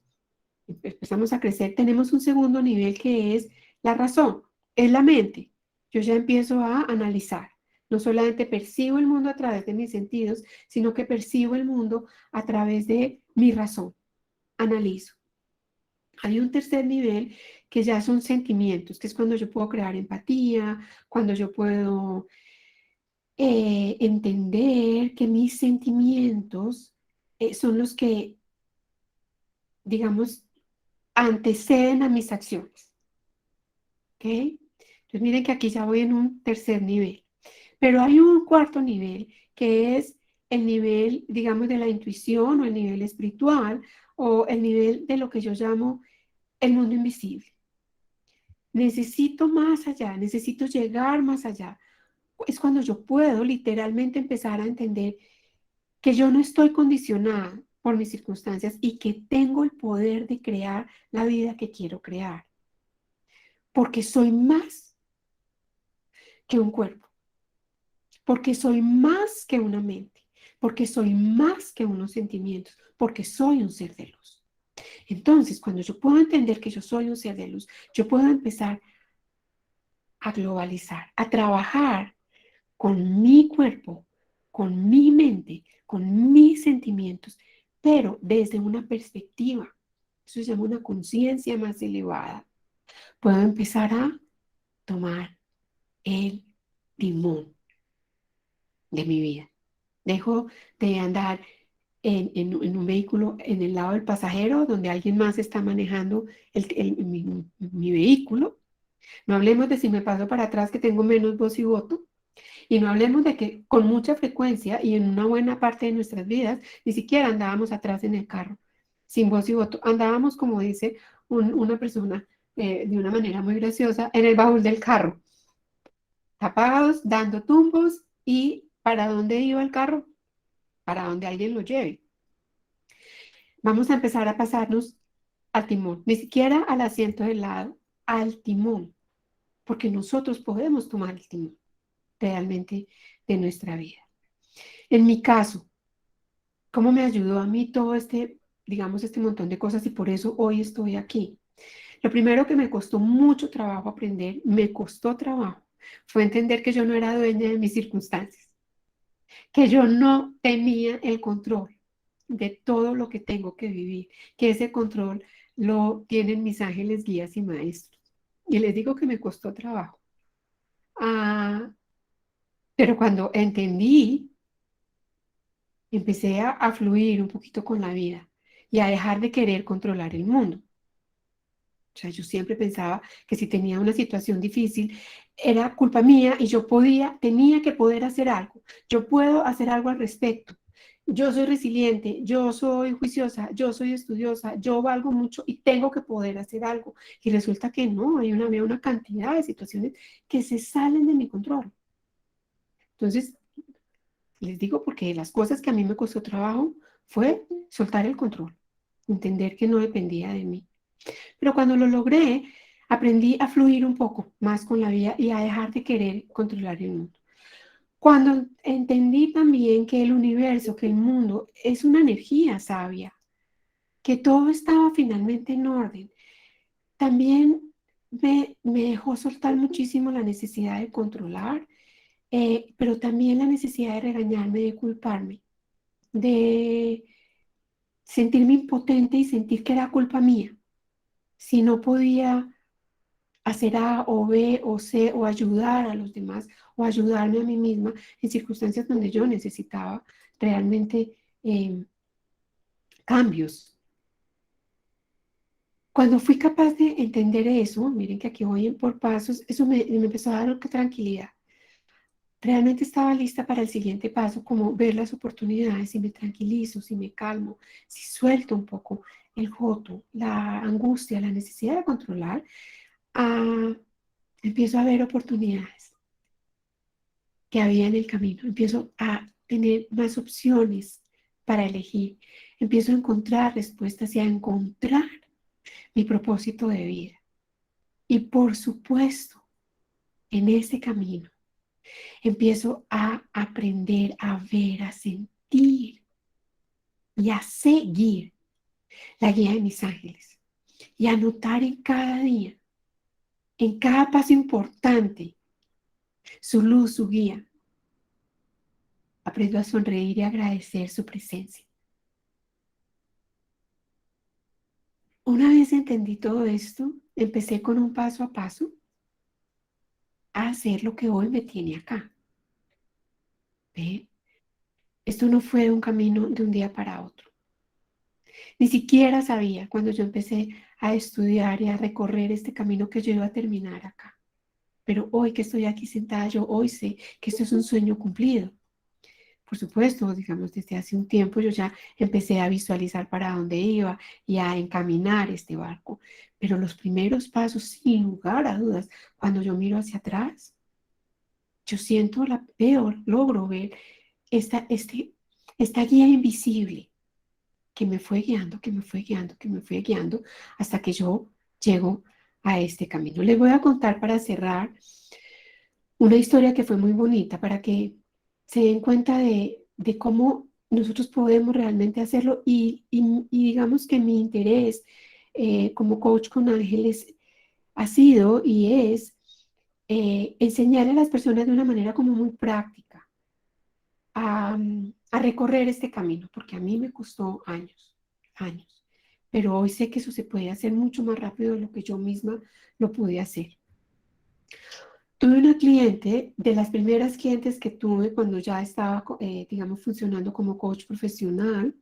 empezamos a crecer, tenemos un segundo nivel que es la razón, es la mente. Yo ya empiezo a analizar. No solamente percibo el mundo a través de mis sentidos, sino que percibo el mundo a través de mi razón. Analizo. Hay un tercer nivel que ya son sentimientos, que es cuando yo puedo crear empatía, cuando yo puedo entender que mis sentimientos son los que, digamos, anteceden a mis acciones. ¿Ok? Entonces miren que aquí ya voy en un tercer nivel. Pero hay un cuarto nivel que es el nivel, digamos, de la intuición o el nivel espiritual o el nivel de lo que yo llamo el mundo invisible. Necesito más allá, necesito llegar más allá. Es cuando yo puedo literalmente empezar a entender que yo no estoy condicionada por mis circunstancias y que tengo el poder de crear la vida que quiero crear. Porque soy más que un cuerpo, porque soy más que una mente, porque soy más que unos sentimientos, porque soy un ser de luz. Entonces, cuando yo puedo entender que yo soy un ser de luz, yo puedo empezar a globalizar, a trabajar con mi cuerpo, con mi mente, con mis sentimientos, pero desde una perspectiva, eso se llama una conciencia más elevada. Puedo empezar a tomar el timón de mi vida. Dejo de andar en un vehículo en el lado del pasajero donde alguien más está manejando mi vehículo. No hablemos de si me paso para atrás que tengo menos voz y voto. Y no hablemos de que con mucha frecuencia y en una buena parte de nuestras vidas ni siquiera andábamos atrás en el carro, sin voz y voto. Andábamos, como dice una persona de una manera muy graciosa, en el baúl del carro, tapados, dando tumbos y ¿para dónde iba el carro? Para donde alguien lo lleve. Vamos a empezar a pasarnos al timón, ni siquiera al asiento del lado, al timón, porque nosotros podemos tomar el timón realmente de nuestra vida. En mi caso, ¿cómo me ayudó a mí todo este, digamos, este montón de cosas y por eso hoy estoy aquí? Lo primero que me costó mucho trabajo aprender, me costó trabajo, fue entender que yo no era dueña de mis circunstancias, que yo no tenía el control de todo lo que tengo que vivir, que ese control lo tienen mis ángeles, guías y maestros. Y les digo que me costó trabajo. Ah, Pero cuando entendí, empecé a fluir un poquito con la vida y a dejar de querer controlar el mundo. O sea, yo siempre pensaba que si tenía una situación difícil, era culpa mía y yo tenía que poder hacer algo. Yo puedo hacer algo al respecto. Yo soy resiliente, yo soy juiciosa, yo soy estudiosa, yo valgo mucho y tengo que poder hacer algo. Y resulta que no, había una cantidad de situaciones que se salen de mi control. Entonces, les digo porque las cosas que a mí me costó trabajo fue soltar el control, entender que no dependía de mí. Pero cuando lo logré, aprendí a fluir un poco más con la vida y a dejar de querer controlar el mundo. Cuando entendí también que el universo, que el mundo es una energía sabia, que todo estaba finalmente en orden, también me dejó soltar muchísimo la necesidad de controlar, pero también la necesidad de regañarme, de culparme, de sentirme impotente y sentir que era culpa mía si no podía hacer A o B o C o ayudar a los demás o ayudarme a mí misma en circunstancias donde yo necesitaba realmente eh, cambios. Cuando fui capaz de entender eso, miren que aquí voy por pasos, eso me empezó a dar tranquilidad. Realmente estaba lista para el siguiente paso, como ver las oportunidades, si me tranquilizo, si me calmo, si suelto un poco el joto, la angustia, la necesidad de controlar, ah, empiezo a ver oportunidades que había en el camino. Empiezo a tener más opciones para elegir. Empiezo a encontrar respuestas y a encontrar mi propósito de vida. Y por supuesto, en ese camino empiezo a aprender a ver, a sentir y a seguir la guía de mis ángeles y a notar en cada día, en cada paso importante, su luz, su guía. Aprendo a sonreír y agradecer su presencia. Una vez entendí todo esto, empecé con un paso a paso a hacer lo que hoy me tiene acá. ¿Ve? Esto no fue un camino de un día para otro. Ni siquiera sabía cuando yo empecé a estudiar y a recorrer este camino que yo iba a terminar acá. Pero hoy que estoy aquí sentada, yo hoy sé que esto es un sueño cumplido. Por supuesto, digamos, desde hace un tiempo yo ya empecé a visualizar para dónde iba y a encaminar este barco. Pero los primeros pasos, sin lugar a dudas, cuando yo miro hacia atrás, yo siento logro ver esta guía invisible que me fue guiando, que me fue guiando, que me fue guiando hasta que yo llego a este camino. Les voy a contar para cerrar una historia que fue muy bonita para que se den cuenta de cómo nosotros podemos realmente hacerlo y digamos que mi interés como coach con ángeles ha sido y es enseñar a las personas de una manera como muy práctica a recorrer este camino, porque a mí me costó años, años, pero hoy sé que eso se puede hacer mucho más rápido de lo que yo misma lo pude hacer. Tuve una cliente, de las primeras clientes que tuve cuando ya estaba, digamos, funcionando como coach profesional,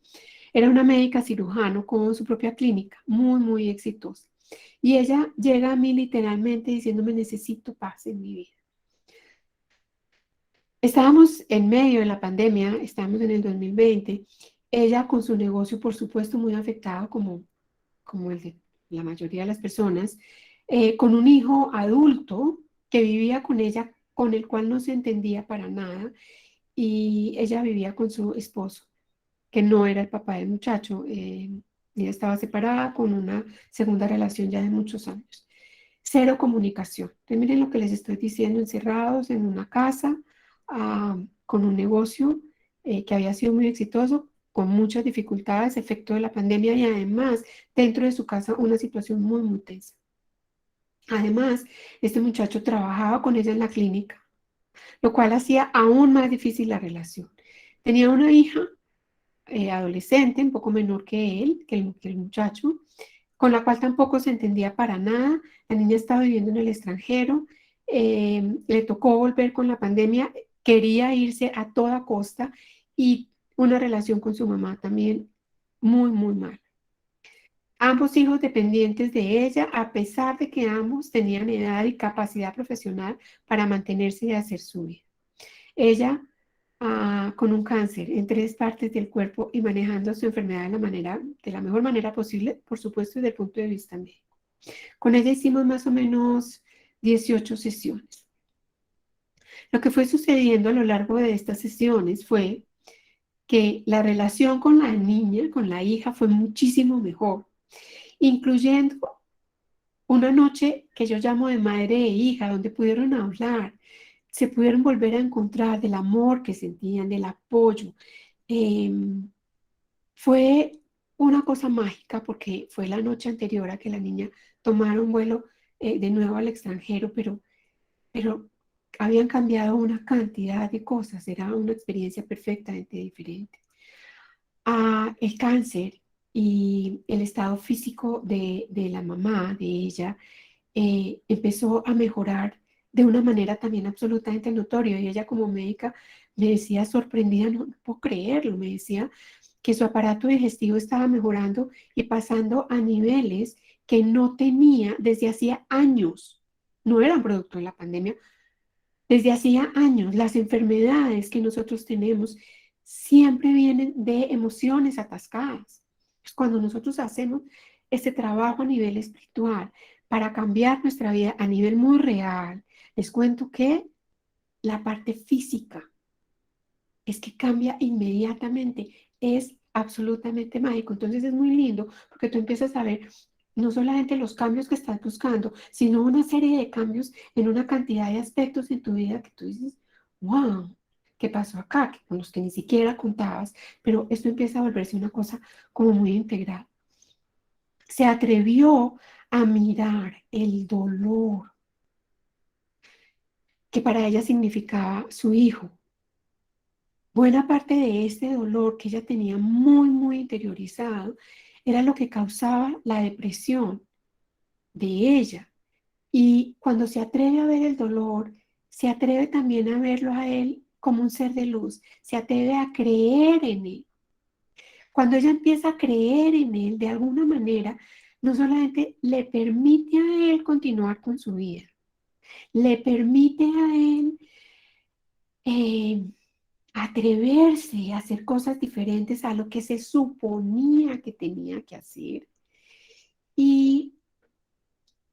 era una médica cirujano con su propia clínica, muy, muy exitosa. Y ella llega a mí literalmente diciéndome, necesito paz en mi vida. Estábamos en medio de la pandemia, estábamos en el 2020, ella con su negocio, por supuesto, muy afectado como el de la mayoría de las personas, con un hijo adulto que vivía con ella, con el cual no se entendía para nada, y ella vivía con su esposo, que no era el papá del muchacho. Ella estaba separada con una segunda relación ya de muchos años. Cero comunicación. Entonces, miren lo que les estoy diciendo, encerrados en una casa, con un negocio que había sido muy exitoso, con muchas dificultades, efecto de la pandemia y además dentro de su casa una situación muy, muy tensa. Además, este muchacho trabajaba con ella en la clínica, lo cual hacía aún más difícil la relación. Tenía una hija adolescente, un poco menor que él, que el muchacho, con la cual tampoco se entendía para nada. La niña estaba viviendo en el extranjero, le tocó volver con la pandemia, quería irse a toda costa y una relación con su mamá también muy, muy mal. Ambos hijos dependientes de ella, a pesar de que ambos tenían edad y capacidad profesional para mantenerse y hacer su vida. Ella con un cáncer en 3 partes del cuerpo y manejando su enfermedad de la mejor manera posible, por supuesto, desde el punto de vista médico. Con ella hicimos más o menos 18 sesiones. Lo que fue sucediendo a lo largo de estas sesiones fue que la relación con la niña, con la hija, fue muchísimo mejor, incluyendo una noche que yo llamo de madre e hija, donde pudieron hablar, se pudieron volver a encontrar del amor que sentían, del apoyo. Eh, Fue una cosa mágica porque fue la noche anterior a que la niña tomara un vuelo de nuevo al extranjero, pero habían cambiado una cantidad de cosas, era una experiencia perfectamente diferente. El cáncer y el estado físico de la mamá, de ella, empezó a mejorar de una manera también absolutamente notoria. Y ella como médica me decía sorprendida, no, no puedo creerlo, me decía que su aparato digestivo estaba mejorando y pasando a niveles que no tenía desde hacía años. No eran producto de la pandemia, desde hacía años. Las enfermedades que nosotros tenemos siempre vienen de emociones atascadas. Pues cuando nosotros hacemos este trabajo a nivel espiritual para cambiar nuestra vida a nivel muy real, les cuento que la parte física es que cambia inmediatamente, es absolutamente mágico. Entonces es muy lindo porque tú empiezas a ver no solamente los cambios que estás buscando, sino una serie de cambios en una cantidad de aspectos en tu vida que tú dices, wow, ¿qué pasó acá? Con los que ni siquiera contabas, pero esto empieza a volverse una cosa como muy integral. Se atrevió a mirar el dolor que para ella significaba su hijo. Buena parte de este dolor que ella tenía muy, muy interiorizado era lo que causaba la depresión de ella. Y cuando se atreve a ver el dolor, se atreve también a verlo a él como un ser de luz, se atreve a creer en él. Cuando ella empieza a creer en él, de alguna manera, no solamente le permite a él continuar con su vida, le permite a él eh, atreverse a hacer cosas diferentes a lo que se suponía que tenía que hacer. Y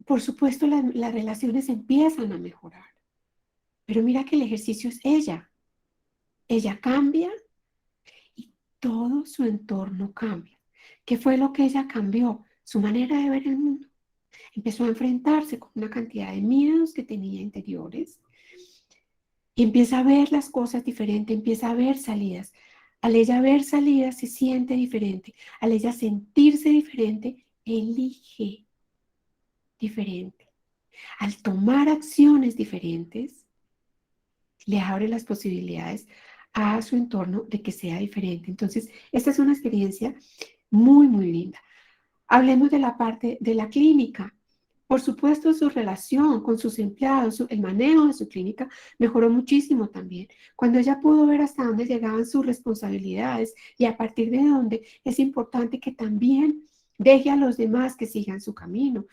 por supuesto las relaciones empiezan a mejorar. Pero mira que el ejercicio es ella. Ella cambia y todo su entorno cambia. ¿Qué fue lo que ella cambió? Su manera de ver el mundo. Empezó a enfrentarse con una cantidad de miedos que tenía interiores y empieza a ver las cosas diferente, empieza a ver salidas. Al ella ver salidas se siente diferente. Al ella sentirse diferente, elige diferente. Al tomar acciones diferentes, le abre las posibilidades a su entorno de que sea diferente. Entonces, esta es una experiencia muy, muy linda. Hablemos de la parte de la clínica. Por supuesto, su relación con sus empleados, el manejo de su clínica mejoró muchísimo también. Cuando ella pudo ver hasta dónde llegaban sus responsabilidades y a partir de dónde es importante que también deje a los demás que sigan su camino.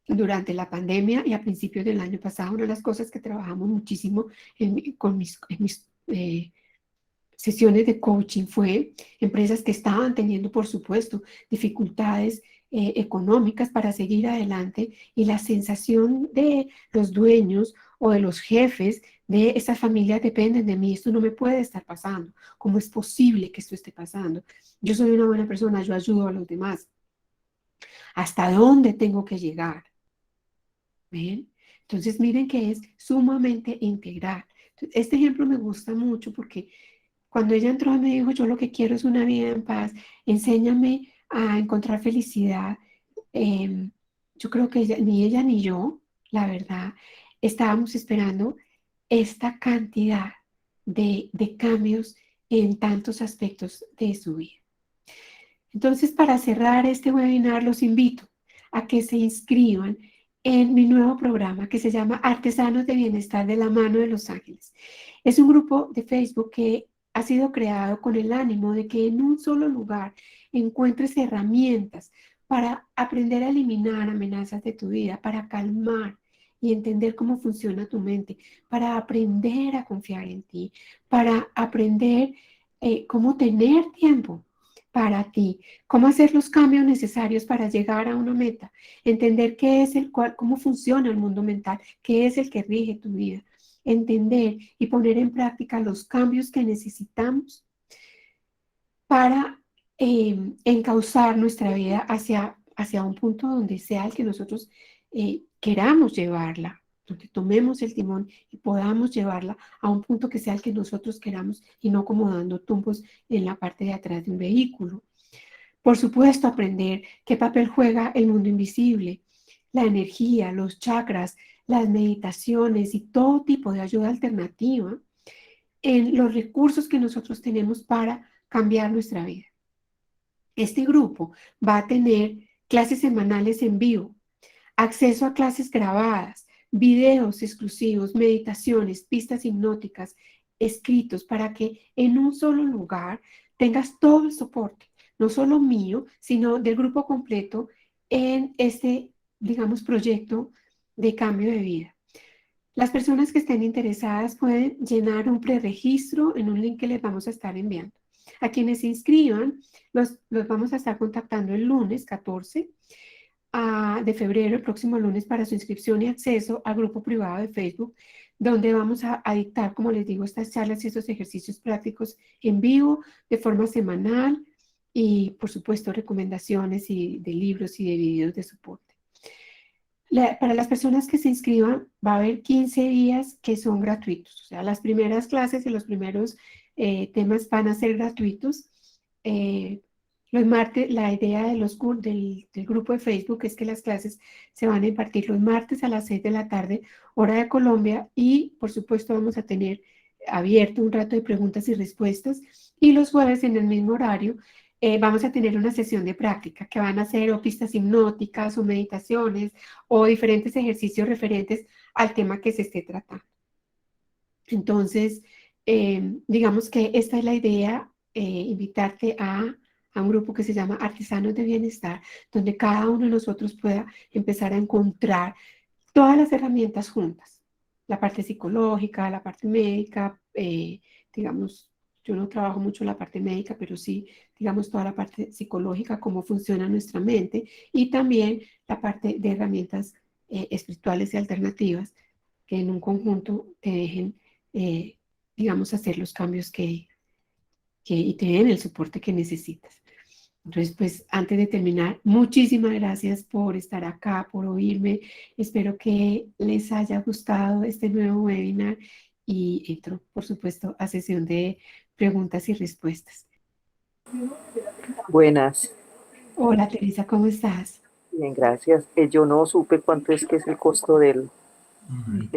Durante la pandemia y a principios del año pasado, una de las cosas que trabajamos muchísimo en mis sesiones de coaching fue empresas que estaban teniendo, por supuesto, dificultades económicas para seguir adelante y la sensación de los dueños o de los jefes de esas familias dependen de mí, esto no me puede estar pasando, ¿cómo es posible que esto esté pasando? Yo soy una buena persona, yo ayudo a los demás, ¿hasta dónde tengo que llegar? ¿Ven? Entonces miren que es sumamente integral. Este ejemplo me gusta mucho porque cuando ella entró me dijo, yo lo que quiero es una vida en paz, enséñame a encontrar felicidad. Em, yo creo que ni ella ni yo, la verdad, estábamos esperando esta cantidad de cambios en tantos aspectos de su vida. Entonces, para cerrar este webinar, los invito a que se inscriban en mi nuevo programa que se llama Artesanos de Bienestar de la mano de los ángeles. Es un grupo de Facebook que ha sido creado con el ánimo de que en un solo lugar encuentres herramientas para aprender a eliminar amenazas de tu vida, para calmar y entender cómo funciona tu mente, para aprender a confiar en ti, para aprender cómo tener tiempo para ti, cómo hacer los cambios necesarios para llegar a una meta, entender qué es cómo funciona el mundo mental, qué es el que rige tu vida, entender y poner en práctica los cambios que necesitamos para encauzar nuestra vida hacia un punto donde sea el que nosotros queramos llevarla, donde tomemos el timón y podamos llevarla a un punto que sea el que nosotros queramos y no como dando tumbos en la parte de atrás de un vehículo. Por supuesto, aprender qué papel juega el mundo invisible, la energía, los chakras, las meditaciones y todo tipo de ayuda alternativa en los recursos que nosotros tenemos para cambiar nuestra vida. Este grupo va a tener clases semanales en vivo, acceso a clases grabadas, videos exclusivos, meditaciones, pistas hipnóticas, escritos, para que en un solo lugar tengas todo el soporte, no solo mío, sino del grupo completo en este, digamos, proyecto de cambio de vida. Las personas que estén interesadas pueden llenar un preregistro en un link que les vamos a estar enviando. A quienes se inscriban, los vamos a estar contactando el lunes 14 de febrero, el próximo lunes, para su inscripción y acceso al grupo privado de Facebook, donde vamos a dictar, como les digo, estas charlas y estos ejercicios prácticos en vivo, de forma semanal, y por supuesto recomendaciones de libros y de videos de soporte. Para las personas que se inscriban, va a haber 15 días que son gratuitos. O sea, las primeras clases y los primeros temas van a ser gratuitos. Los martes, la idea del grupo de Facebook es que las clases se van a impartir los martes a las 6 de la tarde, hora de Colombia, y por supuesto vamos a tener abierto un rato de preguntas y respuestas. Y los jueves en el mismo horario vamos a tener una sesión de práctica que van a ser o pistas hipnóticas o meditaciones o diferentes ejercicios referentes al tema que se esté tratando. Entonces, digamos que esta es la idea, invitarte a un grupo que se llama Artesanos de Bienestar, donde cada uno de nosotros pueda empezar a encontrar todas las herramientas juntas, la parte psicológica, la parte médica, digamos, yo no trabajo mucho la parte médica, pero sí, digamos, toda la parte psicológica, cómo funciona nuestra mente, y también la parte de herramientas espirituales y alternativas que en un conjunto te dejen, eh, digamos, hacer los cambios y te den el soporte que necesitas. Entonces, pues antes de terminar, muchísimas gracias por estar acá, por oírme. Espero que les haya gustado este nuevo webinar y entro, por supuesto, a sesión de preguntas y respuestas. Buenas, Hola, Teresa, ¿cómo estás? bien, gracias. Yo no supe cuánto es que es el costo del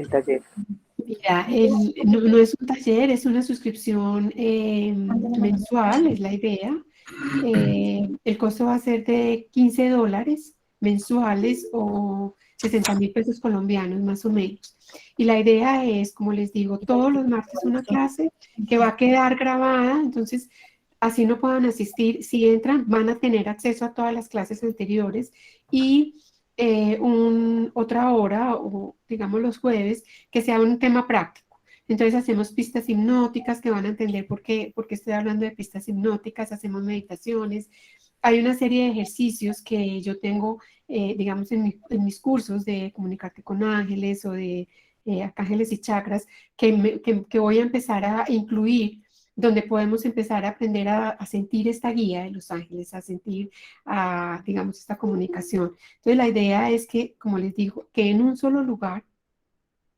taller. Mira, no es un taller, es una suscripción mensual, es la idea. El costo va a ser de $15 mensuales o 60.000 pesos colombianos más o menos. Y la idea es, como les digo, todos los martes una clase que va a quedar grabada, entonces así no puedan asistir. Si entran, van a tener acceso a todas las clases anteriores y otra hora, o digamos los jueves, que sea un tema práctico. Entonces hacemos pistas hipnóticas que van a entender por qué estoy hablando de pistas hipnóticas, hacemos meditaciones. Hay una serie de ejercicios que yo tengo, digamos, en mis cursos de comunicarte con ángeles o de arcángeles y chakras, que voy a empezar a incluir, donde podemos empezar a aprender a sentir esta guía de los ángeles, a sentir, digamos, esta comunicación. Entonces, la idea es que, como les digo, que en un solo lugar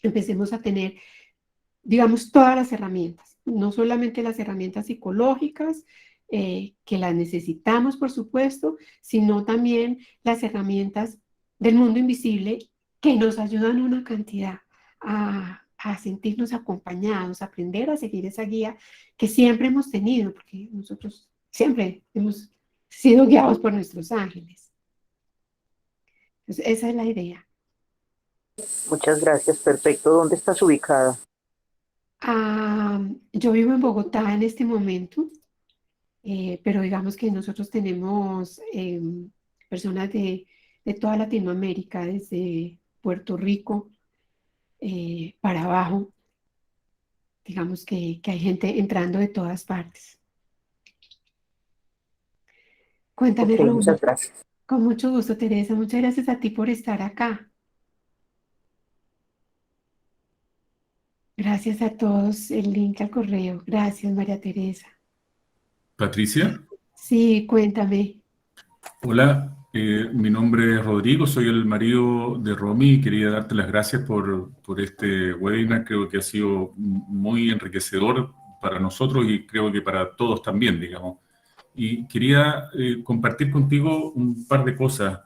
empecemos a tener, digamos, todas las herramientas, no solamente las herramientas psicológicas, que las necesitamos, por supuesto, sino también las herramientas del mundo invisible que nos ayudan una cantidad a sentirnos acompañados, a aprender a seguir esa guía que siempre hemos tenido, porque nosotros siempre hemos sido guiados por nuestros ángeles. Entonces, esa es la idea. Muchas gracias, perfecto. ¿Dónde estás ubicada? Yo vivo en Bogotá en este momento, pero digamos que nosotros tenemos personas de toda Latinoamérica, desde Puerto Rico para abajo. Digamos que hay gente entrando de todas partes. Cuéntame, Ok, muchas Romy. gracias. Con mucho gusto, Teresa. Muchas gracias a ti por estar acá. Gracias a todos. El link al correo. Gracias, María Teresa. Patricia, Sí, cuéntame. hola, mi nombre es Rodrigo, soy el marido de Romy y quería darte las gracias por este webinar. Creo que ha sido muy enriquecedor para nosotros y creo que para todos también, digamos. Y quería compartir contigo un par de cosas.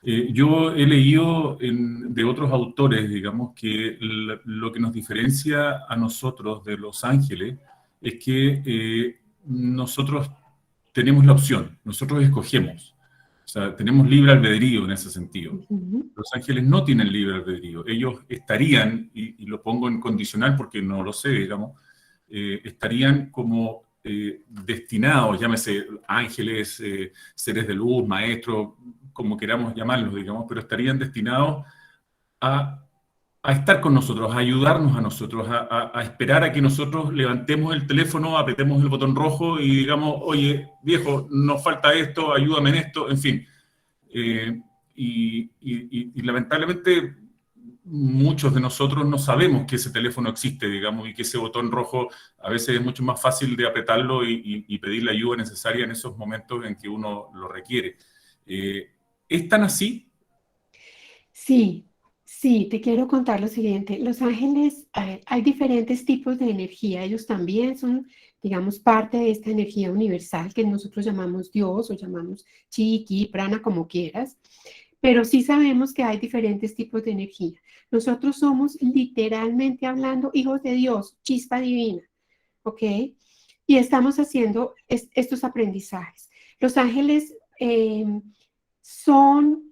Yo he leído de otros autores, digamos, que lo que nos diferencia a nosotros de los ángeles es que nosotros tenemos la opción, nosotros escogemos. O sea, tenemos libre albedrío en ese sentido. Ujú, Los ángeles no tienen libre albedrío. Ellos estarían, y lo pongo en condicional porque no lo sé, digamos, estarían como destinados, llámese ángeles, seres de luz, maestros, como queramos llamarlos, digamos, pero estarían destinados a, a estar con nosotros, a ayudarnos a nosotros, a esperar a que nosotros levantemos el teléfono, apretemos el botón rojo y digamos, oye, viejo, nos falta esto, ayúdame en esto, en fin. Eh, y lamentablemente muchos de nosotros no sabemos que ese teléfono existe, digamos, y que ese botón rojo a veces es mucho más fácil de apretarlo y pedir la ayuda necesaria en esos momentos en que uno lo requiere. ¿Es tan así? sí, sí, te quiero contar lo siguiente. Los ángeles, a ver, hay diferentes tipos de energía. Ellos también son, digamos, parte de esta energía universal que nosotros llamamos Dios o llamamos chi, ki, prana, como quieras. Pero sí sabemos que hay diferentes tipos de energía. Nosotros somos literalmente hablando hijos de Dios, chispa divina, ¿ok? Y estamos haciendo estos aprendizajes. Los ángeles son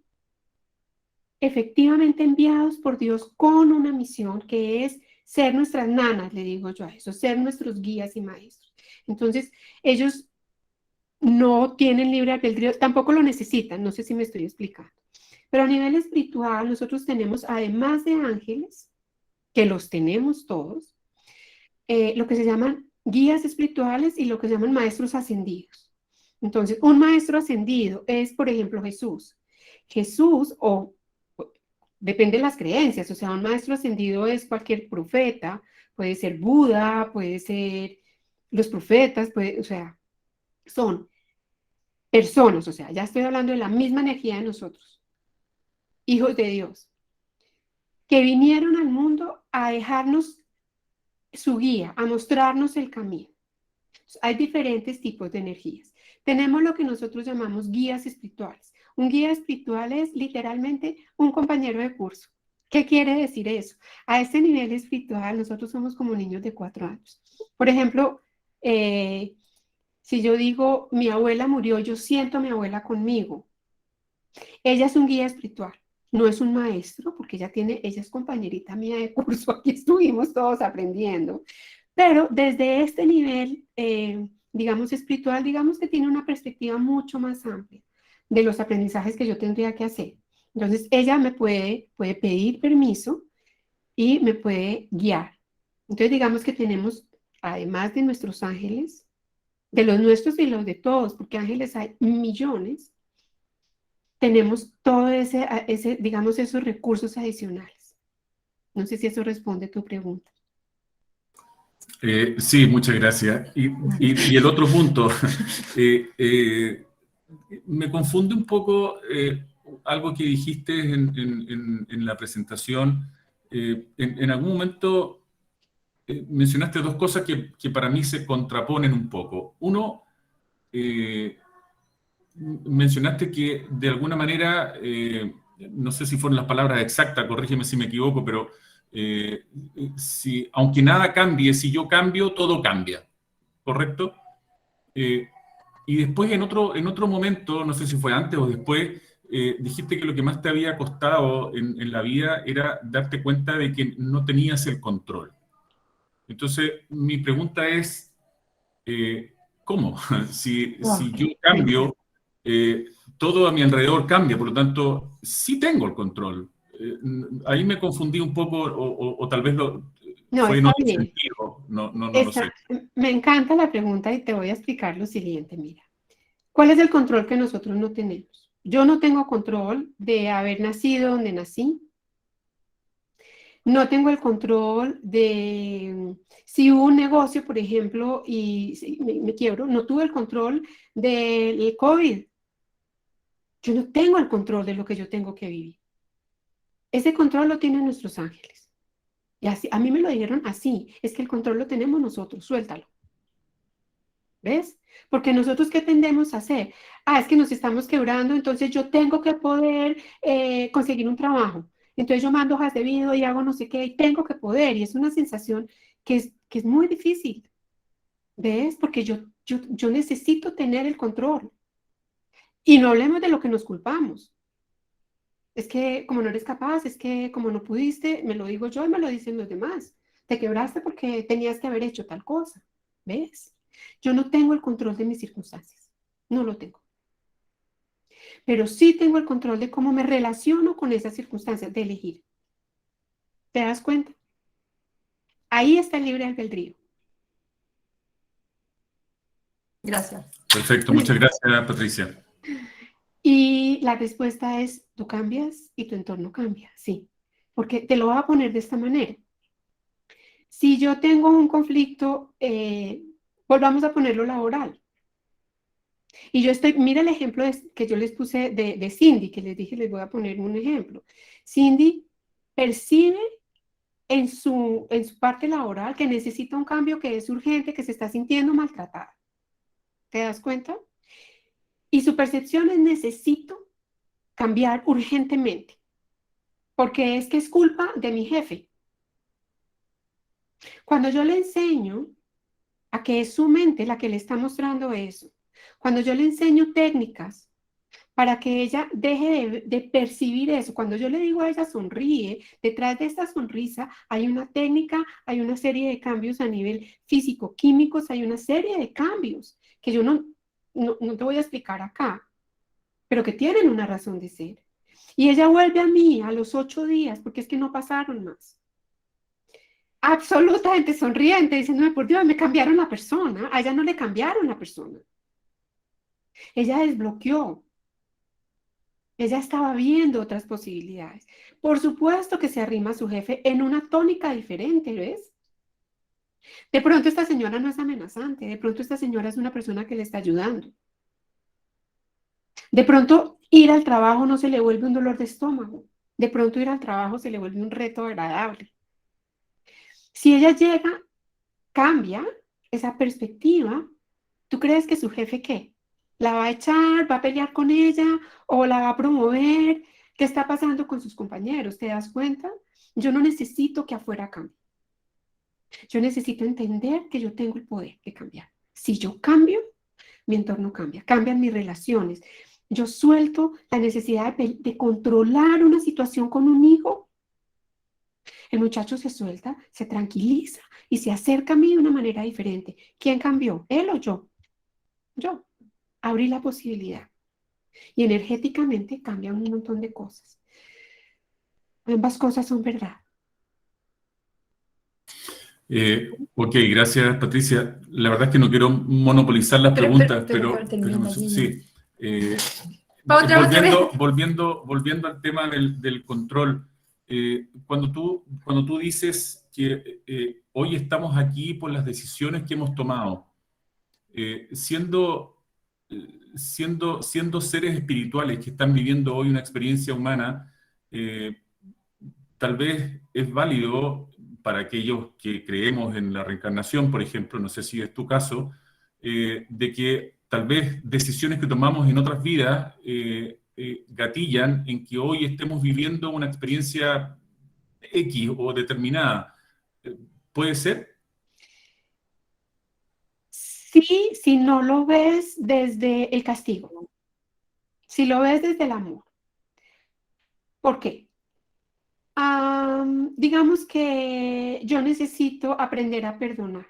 efectivamente enviados por Dios con una misión que es ser nuestras nanas, le digo yo a eso, ser nuestros guías y maestros. Entonces, ellos no tienen libre albedrío, tampoco lo necesitan, no sé si me estoy explicando. Pero a nivel espiritual, nosotros tenemos, además de ángeles, que los tenemos todos, lo que se llaman guías espirituales y lo que se llaman maestros ascendidos. Entonces, un maestro ascendido es, por ejemplo, Jesús. Jesús, o depende de las creencias, o sea, un maestro ascendido es cualquier profeta, puede ser Buda, puede ser los profetas, puede, o sea, son personas, o sea, ya estoy hablando de la misma energía de nosotros, hijos de Dios, que vinieron al mundo a dejarnos su guía, a mostrarnos el camino. Hay diferentes tipos de energías. Tenemos lo que nosotros llamamos guías espirituales. Un guía espiritual es literalmente un compañero de curso. ¿Qué quiere decir eso? A este nivel espiritual nosotros somos como niños de 4 años. Por ejemplo, eh, si yo digo mi abuela murió, yo siento a mi abuela conmigo. Ella es un guía espiritual, no es un maestro, porque ella es compañerita mía de curso, aquí estuvimos todos aprendiendo, pero desde este nivel, digamos, espiritual, digamos que tiene una perspectiva mucho más amplia de los aprendizajes que yo tendría que hacer. Entonces, ella puede pedir permiso y me puede guiar. Entonces, digamos que tenemos, además de nuestros ángeles, de los nuestros y los de todos, porque ángeles hay millones, tenemos todo digamos, esos recursos adicionales. No sé si eso responde a tu pregunta. Sí, muchas gracias. Y el otro punto, eh, eh, me confunde un poco algo que dijiste en la presentación. En algún momento mencionaste dos cosas que para mí se contraponen un poco. Uno, eh, mencionaste que de alguna manera, no sé si fueron las palabras exactas, corrígeme si me equivoco, pero si, aunque nada cambie, si yo cambio, todo cambia, ¿correcto? Eh, y después en otro momento, no sé si fue antes o después, dijiste que lo que más te había costado en la vida era darte cuenta de que no tenías el control. Entonces, mi pregunta es, ¿cómo? Si Ok, yo me encanta. cambio, eh, todo a mi alrededor cambia, por lo tanto, sí tengo el control. Ahí me confundí un poco, o tal vez No, fue en está otro bien. sentido, no lo sé. Me encanta la pregunta y te voy a explicar lo siguiente. Mira, ¿cuál es el control que nosotros no tenemos? Yo no tengo control de haber nacido donde nací. No tengo el control de si hubo un negocio, por ejemplo, y si me quiebro. No tuve el control del COVID. Yo no tengo el control de lo que yo tengo que vivir. Ese control lo tienen nuestros ángeles. Y así, a mí me lo dijeron así. Es que el control lo tenemos nosotros. Suéltalo. ¿Ves? Porque nosotros, ¿qué tendemos a hacer? Ah, es que nos estamos quebrando, entonces yo tengo que poder conseguir un trabajo. Entonces yo mando hojas de vida y hago no sé qué, y tengo que poder. Y es una sensación que es muy difícil. ¿Ves? Porque yo necesito tener el control. Y no hablemos de lo que nos culpamos. Es que como no eres capaz, es que como no pudiste, me lo digo yo y me lo dicen los demás. Te quebraste porque tenías que haber hecho tal cosa. ¿Ves? Yo no tengo el control de mis circunstancias. No lo tengo. Pero sí tengo el control de cómo me relaciono con esas circunstancias, de elegir. ¿Te das cuenta? Ahí está el libre albedrío. Gracias. Perfecto, muchas gracias, Patricia. Y la respuesta es, tú cambias y tu entorno cambia, sí. Porque te lo voy a poner de esta manera. Si yo tengo un conflicto, volvamos a ponerlo laboral. Y yo estoy, mira el ejemplo que yo les puse de Cindy, que les dije, les voy a poner un ejemplo. Cindy percibe en su parte laboral que necesita un cambio que es urgente, que se está sintiendo maltratada. ¿Te das cuenta? Y su percepción es necesito cambiar urgentemente, porque es que es culpa de mi jefe. Cuando yo le enseño a que es su mente la que le está mostrando eso, cuando yo le enseño técnicas para que ella deje de percibir eso, cuando yo le digo a ella sonríe, detrás de esta sonrisa hay una técnica, hay una serie de cambios a nivel físico-químicos, hay una serie de cambios que yo no te voy a explicar acá, pero que tienen una razón de ser. Y ella vuelve a mí a los 8 días, porque es que no pasaron más. Absolutamente sonriente, diciéndome, por Dios, me cambiaron la persona. A ella no le cambiaron la persona. Ella desbloqueó. Ella estaba viendo otras posibilidades. Por supuesto que se arrima a su jefe en una tónica diferente, ¿ves? De pronto esta señora no es amenazante, de pronto esta señora es una persona que le está ayudando. De pronto ir al trabajo no se le vuelve un dolor de estómago. De pronto ir al trabajo se le vuelve un reto agradable. Si ella llega, cambia esa perspectiva, ¿tú crees que su jefe qué? ¿La va a echar, va a pelear con ella o la va a promover? ¿Qué está pasando con sus compañeros? ¿Te das cuenta? Yo no necesito que afuera cambie. Yo necesito entender que yo tengo el poder de cambiar. Si yo cambio, mi entorno cambia, cambian mis relaciones. Yo suelto la necesidad de controlar una situación con un hijo. El muchacho se suelta, se tranquiliza y se acerca a mí de una manera diferente. ¿Quién cambió? ¿Él o yo? Yo. Abrí la posibilidad. Y energéticamente cambian un montón de cosas. Ambas cosas son verdad. Ok, gracias, Patricia. La verdad es que no quiero monopolizar las preguntas, Pero termina allí. sí. Otra vez. Volviendo al tema del control, cuando tú dices que hoy estamos aquí por las decisiones que hemos tomado, siendo seres espirituales que están viviendo hoy una experiencia humana, tal vez es válido para aquellos que creemos en la reencarnación, por ejemplo, no sé si es tu caso, de que tal vez decisiones que tomamos en otras vidas gatillan en que hoy estemos viviendo una experiencia X o determinada. ¿Puede ser? Sí, si no lo ves desde el castigo, si lo ves desde el amor. ¿Por qué? Digamos que yo necesito aprender a perdonar.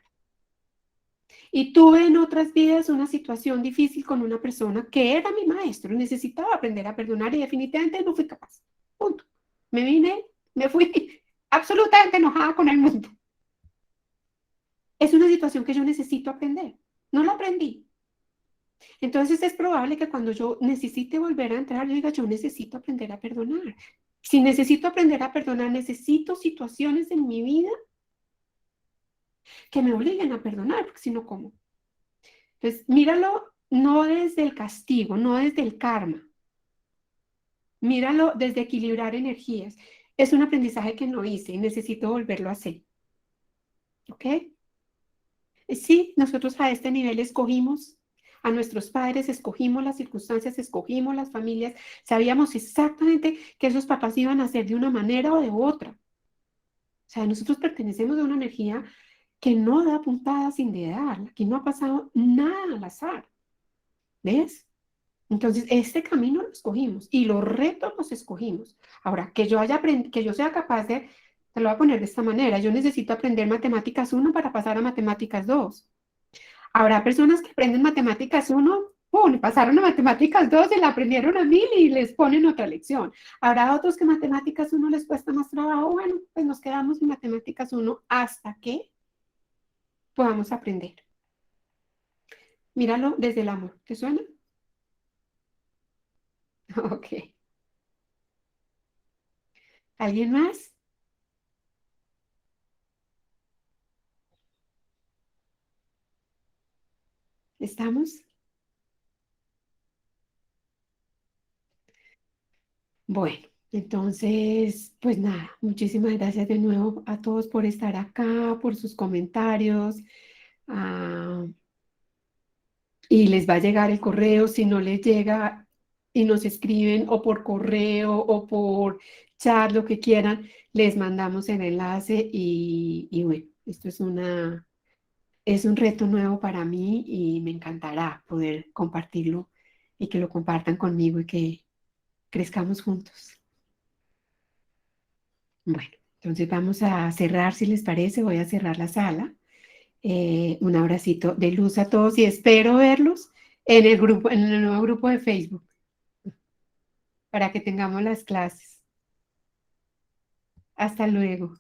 Y tuve en otras vidas una situación difícil con una persona que era mi maestro. Necesitaba aprender a perdonar y definitivamente no fui capaz. Punto. Me vine, me fui absolutamente enojada con el mundo. Es una situación que yo necesito aprender. No la aprendí. Entonces es probable que cuando yo necesite volver a entrar, yo diga, yo necesito aprender a perdonar. Si necesito aprender a perdonar, necesito situaciones en mi vida que me obliguen a perdonar, porque si no, ¿cómo? Entonces, míralo no desde el castigo, no desde el karma. Míralo desde equilibrar energías. Es un aprendizaje que no hice y necesito volverlo a hacer. ¿Ok? Sí, nosotros a este nivel escogimos a nuestros padres, escogimos las circunstancias, escogimos las familias, sabíamos exactamente que esos papás iban a ser de una manera o de otra. O sea, nosotros pertenecemos a una energía que no da puntadas sin dedar, aquí no ha pasado nada al azar. ¿Ves? Entonces, este camino lo escogimos y los retos los escogimos. Ahora, que yo que yo sea capaz de, te lo voy a poner de esta manera, yo necesito aprender matemáticas 1 para pasar a matemáticas 2. Habrá personas que aprenden matemáticas 1, ¡pum!, pasaron a matemáticas 2 y la aprendieron a 1000 y les ponen otra lección. Habrá otros que matemáticas 1 les cuesta más trabajo. Bueno, pues nos quedamos en matemáticas 1 hasta que podamos aprender. Míralo desde el amor. ¿Te suena? Ok. ¿Alguien más? ¿Estamos? Bueno, entonces, pues nada, muchísimas gracias de nuevo a todos por estar acá, por sus comentarios. ah, y les va a llegar el correo, si no les llega y nos escriben o por correo o por chat, lo que quieran, les mandamos el enlace y bueno, esto es un reto nuevo para mí y me encantará poder compartirlo y que lo compartan conmigo y que crezcamos juntos. Bueno, entonces vamos a cerrar, si les parece, voy a cerrar la sala. Un abracito de luz a todos y espero verlos en el grupo, en el nuevo grupo de Facebook para que tengamos las clases. Hasta luego.